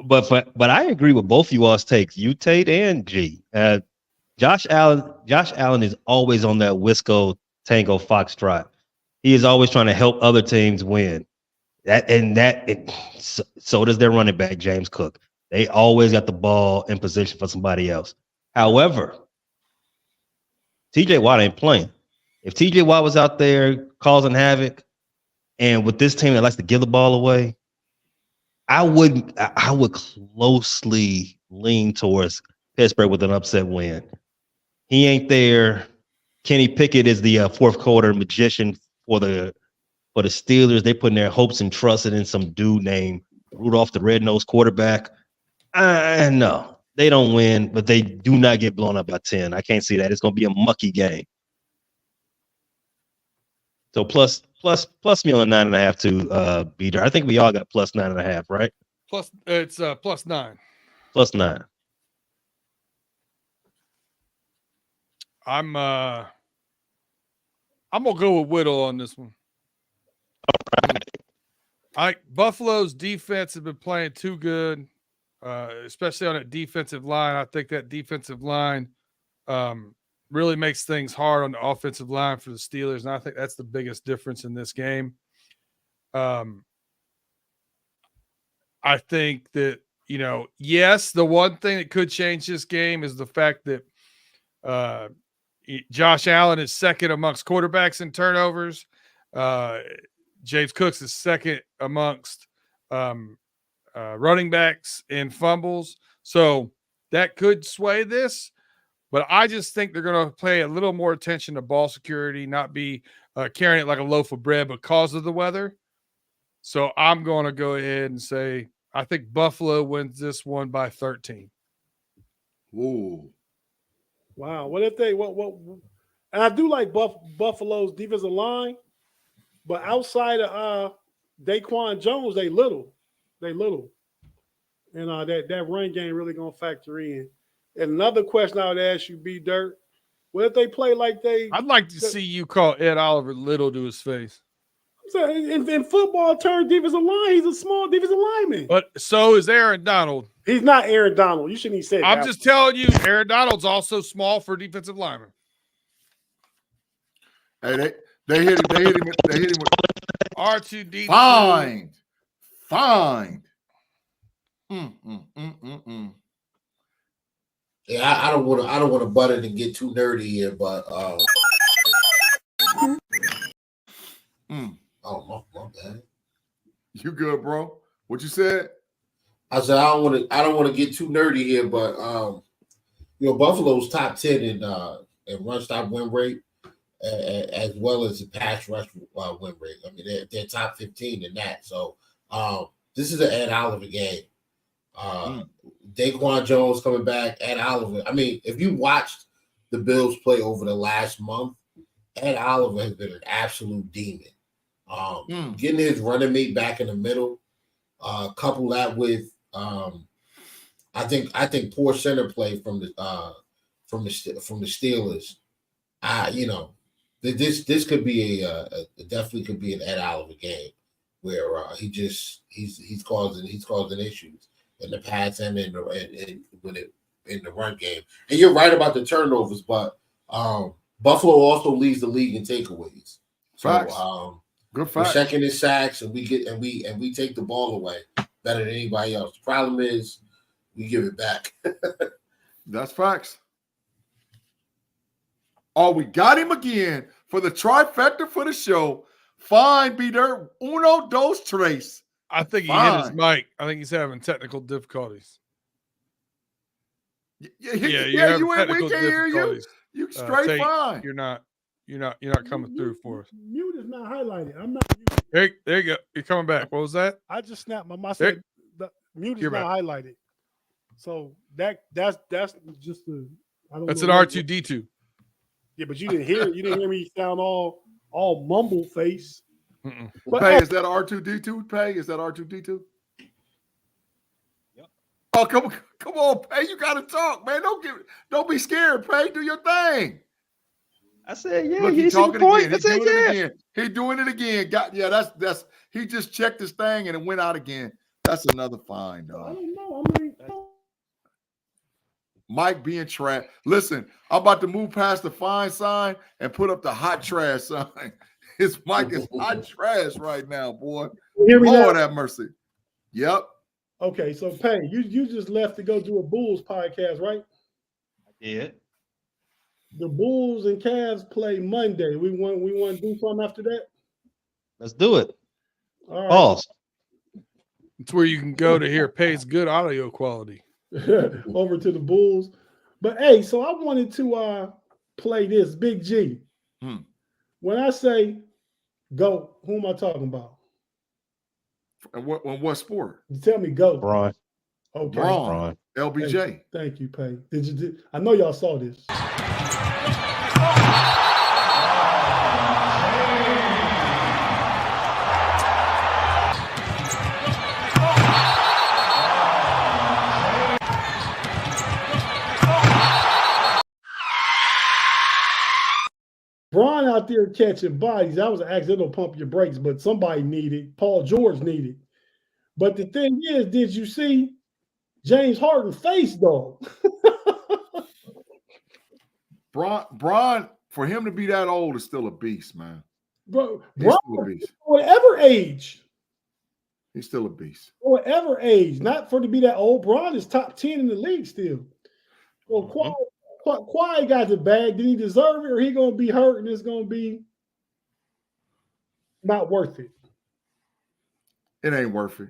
but I agree with both you all's takes, you Tate and G. Josh Allen is always on that Wisco Tango Foxtrot. He is always trying to help other teams win. So does their running back, James Cook. They always got the ball in position for somebody else. However, TJ Watt ain't playing. If TJ Watt was out there causing havoc, and with this team that likes to give the ball away, I would closely lean towards Pittsburgh with an upset win. He ain't there. Kenny Pickett is the fourth quarter magician for the Steelers. They putting their hopes and trust in some dude named Rudolph the Red-Nosed quarterback. No, they don't win, but they do not get blown up by 10. I can't see that. It's going to be a mucky game. So plus me on 9.5 to beat her. I think we all got plus 9.5, right? It's plus 9. Plus 9. I'm gonna go with Whittle on this one. Buffalo's defense has been playing too good, especially on that defensive line. I think that defensive line really makes things hard on the offensive line for the Steelers, and I think that's the biggest difference in this game. I think that, yes, the one thing that could change this game is the fact that Josh Allen is second amongst quarterbacks in turnovers. James Cooks is second amongst running backs in fumbles. So that could sway this. But I just think they're going to pay a little more attention to ball security, not be carrying it like a loaf of bread because of the weather. So I'm going to go ahead and say I think Buffalo wins this one by 13. Ooh. Wow. What if they what? And I do like Buffalo's defensive line, but outside of Daquan Jones, they little, and that run game really gonna factor in. And another question I would ask you, B Dirt, what if they play like they? I'd like to see you call Ed Oliver little to his face. In football terms, defensive line, he's a small defensive lineman. But so is Aaron Donald. He's not Aaron Donald. You shouldn't even say that. I'm just telling you, Aaron Donald's also small for defensive lineman. Hey, they hit him. They hit him with R2D. Fine. Yeah, I don't want to butt it and get too nerdy here, but oh my bad. You good, bro? What you said? I said I don't want to get too nerdy here, but Buffalo's top 10 in run stop win rate, as well as the pass rush win rate. I mean, they're top 15 in that. So this is an Ed Oliver game. Daquan Jones coming back, Ed Oliver. I mean, if you watched the Bills play over the last month, Ed Oliver has been an absolute demon. Getting his running mate back in the middle, couple that with I think poor center play from the Steelers. This could be definitely could be an Ed Oliver game where he's causing issues in the pass and in the run game. And you're right about the turnovers, but Buffalo also leads the league in takeaways. Facts. So Good we're facts. second in sacks, and we take the ball away better than anybody else. The problem is we give it back. That's facts. Oh, we got him again for the trifecta for the show. Fine, Peter. Uno, dos, tres. I think he hit his mic. I think he's having technical difficulties. Yeah, you have we can hear you. You straight Tate, fine. You're not coming through for us. Mute is not highlighted. I'm not muted. There you go. You're coming back. What was that? I just snapped my said the mute is You're not back. highlighted. So that's just a I don't That's know an what- R2D2. Yeah, but you didn't hear it. You didn't hear me sound all mumble face. Mm-mm. But Pay, hey, is that R2D2? Pay, is that R2D2? Yep. Oh, come on, Pay. You gotta talk, man. Don't be scared, Pay. Do your thing. I said, yeah, Look, you he's see the talking point. again. I He's said, doing it yeah. again. He's doing it again. That's he just checked his thing and it went out again. That's another fine, I dog. don't know. I mean, Mike being trash. Listen, I'm about to move past the fine sign and put up the hot trash sign. His mic is hot trash right now, boy. you hear me Lord now? have mercy. Yep. Okay, so Pay, you just left to go do a Bulls podcast, right? Yeah. The Bulls and Cavs play Monday. We want to do something after that. Let's do it. All right. Pause. It's where you can go to hear Pay's good audio quality. Over to the Bulls. But hey, so I wanted to play this Big G. When I say go, who am I talking about? And what sport? Tell me go. Brian. Okay. Braun. LBJ. Hey, thank you, Pay. I know y'all saw this. Braun out there catching bodies. That was an accidental pump your brakes, but somebody needed. Paul George needed. But the thing is, did you see James Harden face though? Braun, for him to be that old is still a beast, man. Bro, He's Braun, still a beast. whatever age, He's still a beast. whatever age, not for to be that old. Braun is top 10 in the league still. So Kawhi got the bag. Did he deserve it, or he gonna be hurt and it's gonna be not worth it? It ain't worth it.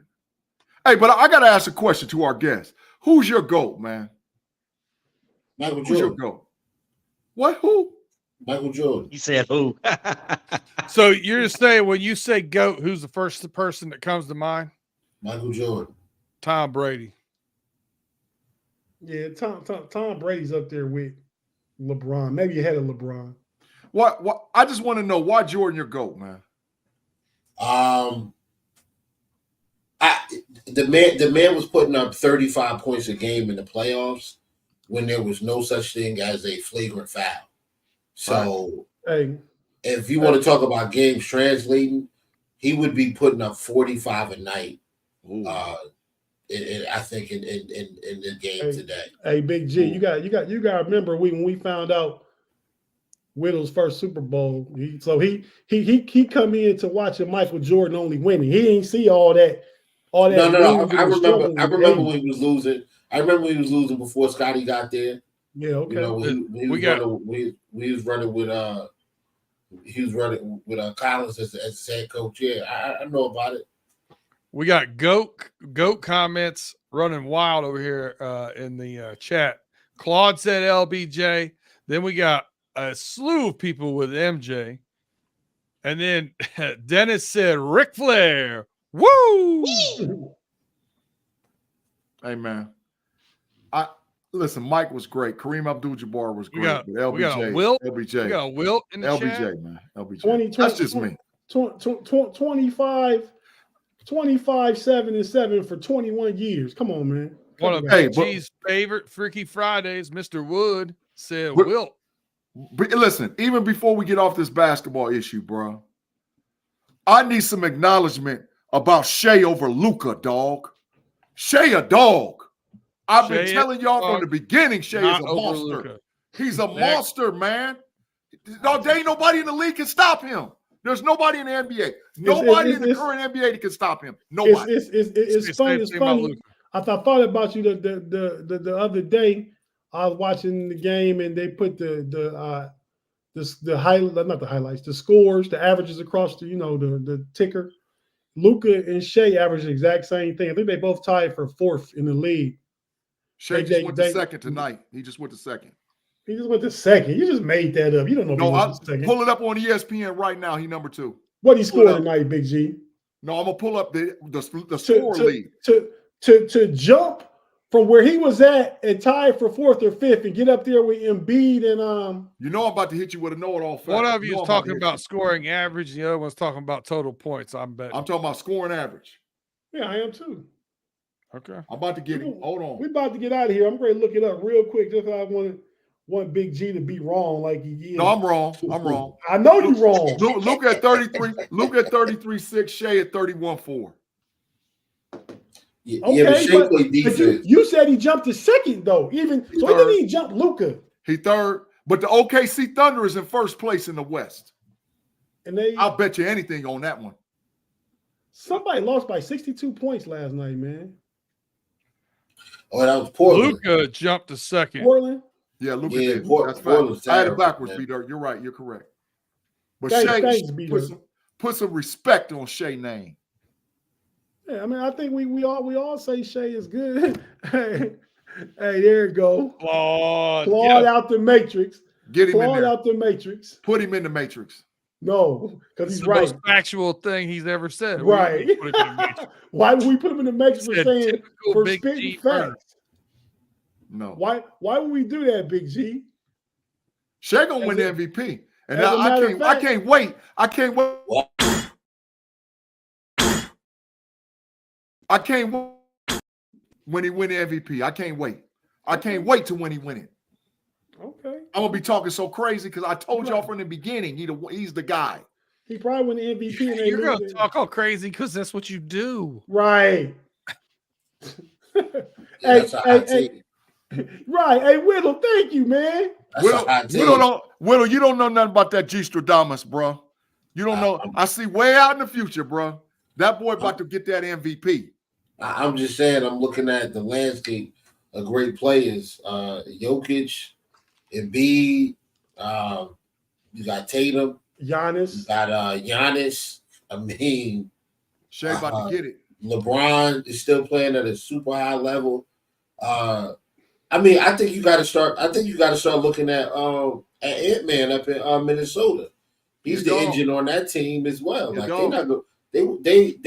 Hey, but I gotta ask a question to our guest. Who's your GOAT, man? Michael Who's your Jordan. GOAT? What? Who? Michael Jordan. He said who? So you're just saying when you say GOAT, who's the first person that comes to mind? Michael Jordan. Tom Brady. Yeah, Tom Brady's up there with LeBron. Maybe ahead of LeBron. What? I just want to know why Jordan your GOAT, man. The man was putting up 35 points a game in the playoffs when there was no such thing as a flagrant foul. So Hey, if you want to talk about games translating, he would be putting up 45 a night. I think in the game today. Hey, Big G, you got to remember when we found out Whittle's first Super Bowl. He come in to watching Michael Jordan only winning. He didn't see all that. No. I remember when he was losing. I remember when he was losing before Scotty got there. Yeah, okay. You know, when he was running with Collins as his head coach. Yeah, I know about it. We got goat comments running wild over here in the chat. Claude said LBJ. Then we got a slew of people with MJ. And then Dennis said Ric Flair. Woo! Hey man, listen. Mike was great. Kareem Abdul-Jabbar was great. We got LBJ, a Wilt. LBJ, We got a Wilt in the LBJ, chat. man. LBJ. 20, That's just me. 25, 7 and 7 for 21 years. Come on, man. One of G's favorite Freaky Fridays, Mr. Wood, said Wilt. But listen, even before we get off this basketball issue, bro, I need some acknowledgement about Shea over Luka, dog. Shea a dog. I've been telling y'all from the beginning, Shea is a monster. Luka. He's a monster, man. No, there ain't nobody in the league can stop him. There's nobody in the NBA. Nobody in the current NBA that can stop him. Nobody. It's funny. It's funny. I thought about you the other day. I was watching the game and they put the scores, the averages across the ticker. Luka and Shea averaged the exact same thing. I think they both tied for 4th in the league. Shea just went to second tonight. He just went to second. He just went to second. You just made that up. You don't know. No, I'll pull it up on ESPN right now. He number 2. What he scored tonight, Big G? No, I'm gonna pull up the score lead. To jump from where he was at and tie for 4th or 5th and get up there with Embiid and You know I'm about to hit you with a know-it-all fact. One of you is talking about scoring average, the other one's talking about total points. I'm talking about scoring average. Yeah, I am too. Okay. I'm about to get it. Hold on. We're about to get out of here. I'm going to look it up real quick just because I want Big G to be wrong like he is. No, I'm wrong. I'm wrong. I know you're wrong. Luke at 33. Luke at 33.6. Shea at 31.4. Okay, but you said he jumped to second though. He didn't even jump Luka. He third, but the OKC Thunder is in first place in the West. And I'll bet you anything on that one. Somebody lost by 62 points last night, man. Oh, that was Portland. Luka jumped to second. Portland? Yeah, Luka did. That's fine. I had it backwards, B-Dirt. You're right. You're correct. But Shea, put some respect on Shea's name. Yeah, I mean, I think we all say Shea is good. Hey, there you go. Claude out the matrix. Get him Claude in there. out the matrix. Put him in the matrix. No, because he's the right. Most factual thing he's ever said. Right. Why would we put him in the matrix for saying for spitting facts? No. Why would we do that, Big G? Shea gonna win the MVP, and I can't wait. I can't wait. I can't wait when he win the MVP. I can't wait. I can't wait to when he win it. Okay. I'm gonna be talking so crazy because I told y'all from the beginning he's the guy. He probably won the MVP. And you're gonna talk all crazy because that's what you do, right? Hey, right? Hey, Whittle, thank you, man. Whittle, you don't know nothing about that G Stradamus, bro. You don't know. I see way out in the future, bro. That boy about to get that MVP. I'm just saying, I'm looking at the landscape of great players. Jokic, Embiid, you got Tatum, Giannis. You got Giannis. I mean, Shea about to get it. LeBron is still playing at a super high level. I mean, I think you got to start. I think you got to start looking at Ant-Man up in Minnesota. He's the engine on that team as well. Like they're not going. They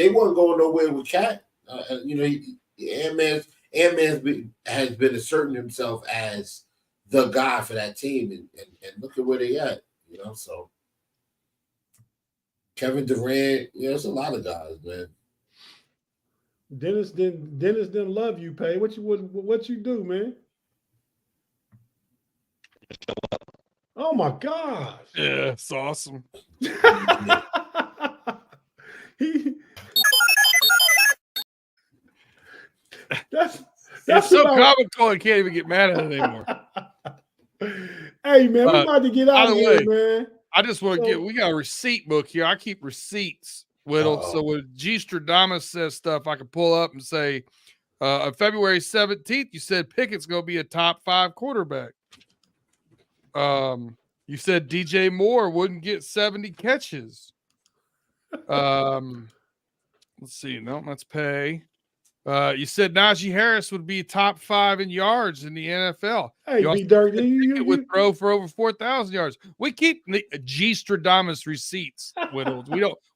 weren't going nowhere with Cat. Ant-Man has been asserting himself as the guy for that team, and look at where they at. So Kevin Durant, there's a lot of guys, man. Dennis didn't love you, Pay. What you do, man? Oh my gosh! Yeah, it's awesome. That's so comical. I can't even get mad at it anymore. Hey man, we're about to get out of here, man. I just want to we got a receipt book here. I keep receipts, Whittle. So when G Stradamus says stuff, I can pull up and say, on February 17th, you said Pickett's going to be a top 5 quarterback. You said DJ Moore wouldn't get 70 catches. Let's see. No, let's pay. You said Najee Harris would be top 5 in yards in the NFL. Hey, You also B Dirt, said Pickett would throw for over 4,000 yards. We keep G Stradamus receipts, Whittle.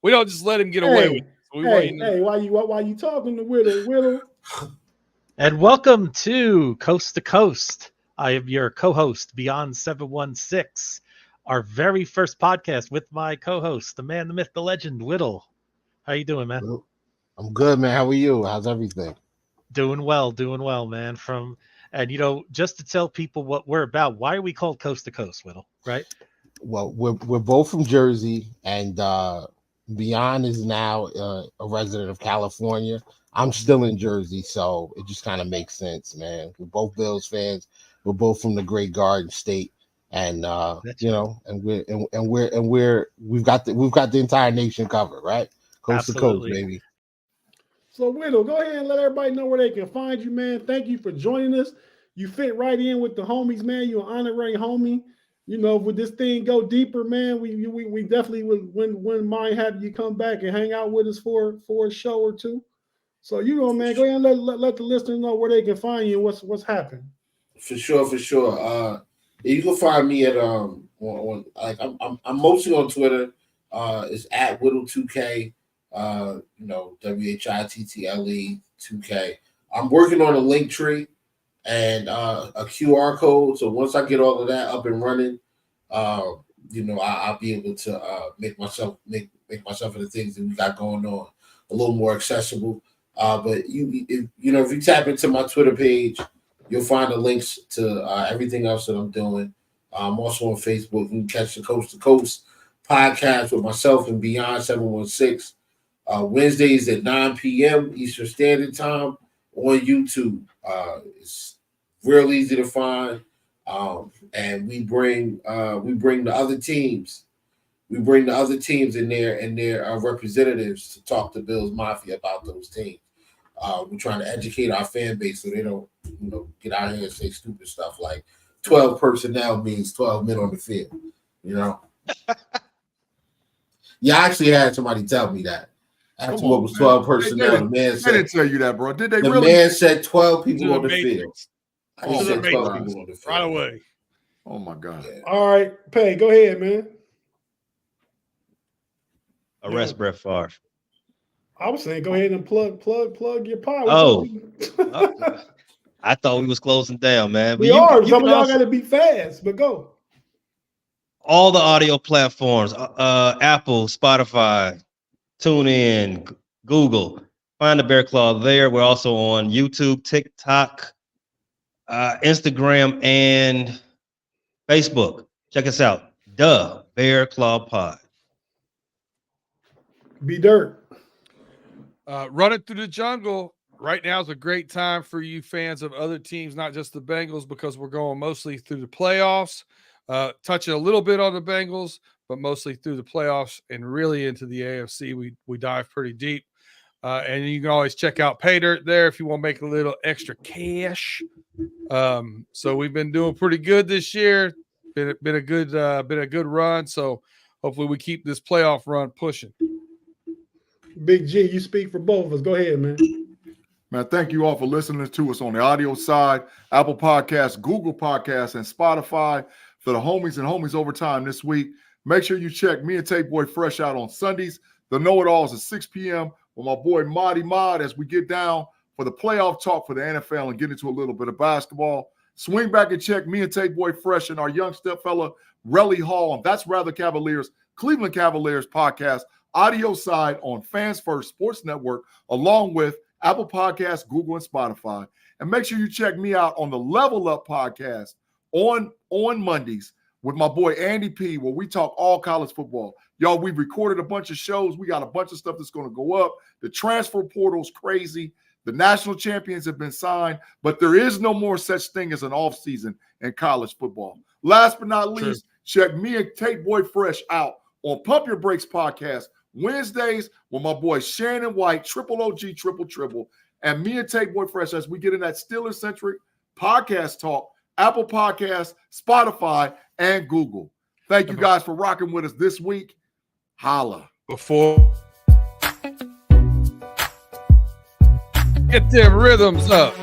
We don't just let him get away with it. So Hey, why you talking to Whittle? And welcome to Coast to Coast. I am your co-host, Beyond 716, our very first podcast with my co-host, the man, the myth, the legend, Whittle. How you doing, man? I'm good, man. How are you? How's everything? Doing well, man. And just to tell people what we're about, why are we called Coast to Coast, Whittle? Right? Well, we're both from Jersey, and Beyond is now a resident of California. I'm still in Jersey, so it just kind of makes sense, man. We're both Bills fans. We're both from the Great Garden State, and we've got the entire nation covered, right? Coast Absolutely. to coast, baby. So Whittle, go ahead and let everybody know where they can find you, man. Thank you for joining us. You fit right in with the homies, man. You're an honorary homie. Would this thing go deeper, man, we definitely wouldn't mind having you come back and hang out with us for a show or two. So man, go ahead and let the listeners know where they can find you and what's happened. For sure. You can find me at I'm mostly on Twitter. It's at Whittle2K. WHITTLE 2K. I'm working on a link tree and a QR code. So once I get all of that up and running, I'll be able to make myself and the things that we got going on a little more accessible. But if you tap into my Twitter page, you'll find the links to everything else that I'm doing. I'm also on Facebook. You can catch the Coast to Coast podcast with myself and Beyond 716. Wednesdays at 9 p.m. Eastern Standard Time on YouTube. It's real easy to find, and we bring the other teams. We bring the other teams in there and their representatives to talk to Bills Mafia about those teams. We're trying to educate our fan base so they don't, get out here and say stupid stuff like 12 personnel means 12 men on the field. Yeah, I actually had somebody tell me that. After what was 12 personnel, the man said, I didn't tell you that, bro. Did they the really? man said 12 people on the field. He said 12 people on the field. Right away. Oh my God. Yeah. All right, Pay, go ahead, man. Arrest Brett Favre. I was saying go ahead and plug your pod. Oh. I thought we was closing down, man. We are. Some of y'all got to be fast, but go. All the audio platforms, Apple, Spotify, TuneIn, Google. Find the Bear Claw there. We're also on YouTube, TikTok, Instagram, and Facebook. Check us out. The Bear Claw Pod. B Dirt. Running through the jungle right now is a great time for you fans of other teams, not just the Bengals, because we're going mostly through the playoffs, touching a little bit on the Bengals, but mostly through the playoffs and really into the AFC. We dive pretty deep. And you can always check out Pay Dirt there if you want to make a little extra cash. So we've been doing pretty good this year. Been a good run. So hopefully we keep this playoff run pushing. Big G, you speak for both of us. Go ahead, man. Man, thank you all for listening to us on the audio side, Apple Podcasts, Google Podcasts, and Spotify. For the homies and homies overtime this week, make sure you check me and Tate Boy Fresh out on Sundays. The Know-It-Alls at 6 p.m. with my boy Marty Mod as we get down for the playoff talk for the NFL and get into a little bit of basketball. Swing back and check me and Tate Boy Fresh and our young step fella, Relly Hall, and That's Rather Cavaliers, Cleveland Cavaliers podcast, audio side on Fans First Sports Network, along with Apple Podcasts, Google, and Spotify. And make sure you check me out on the Level Up podcast on Mondays with my boy Andy P, where we talk all college football. Y'all, we've recorded a bunch of shows. We got a bunch of stuff that's going to go up. The transfer portal's crazy. The national champions have been signed, but there is no more such thing as an offseason in college football. Last but not least, check me and Tate Boy Fresh out on Pump Your Brakes podcast Wednesdays with my boy Shannon White, Triple OG, Triple, and me and Tate Boy Fresh as we get in that Steelers-centric podcast talk Apple Podcasts, Spotify, and Google. Thank you guys for rocking with us this week. Holla. Before get them rhythms up.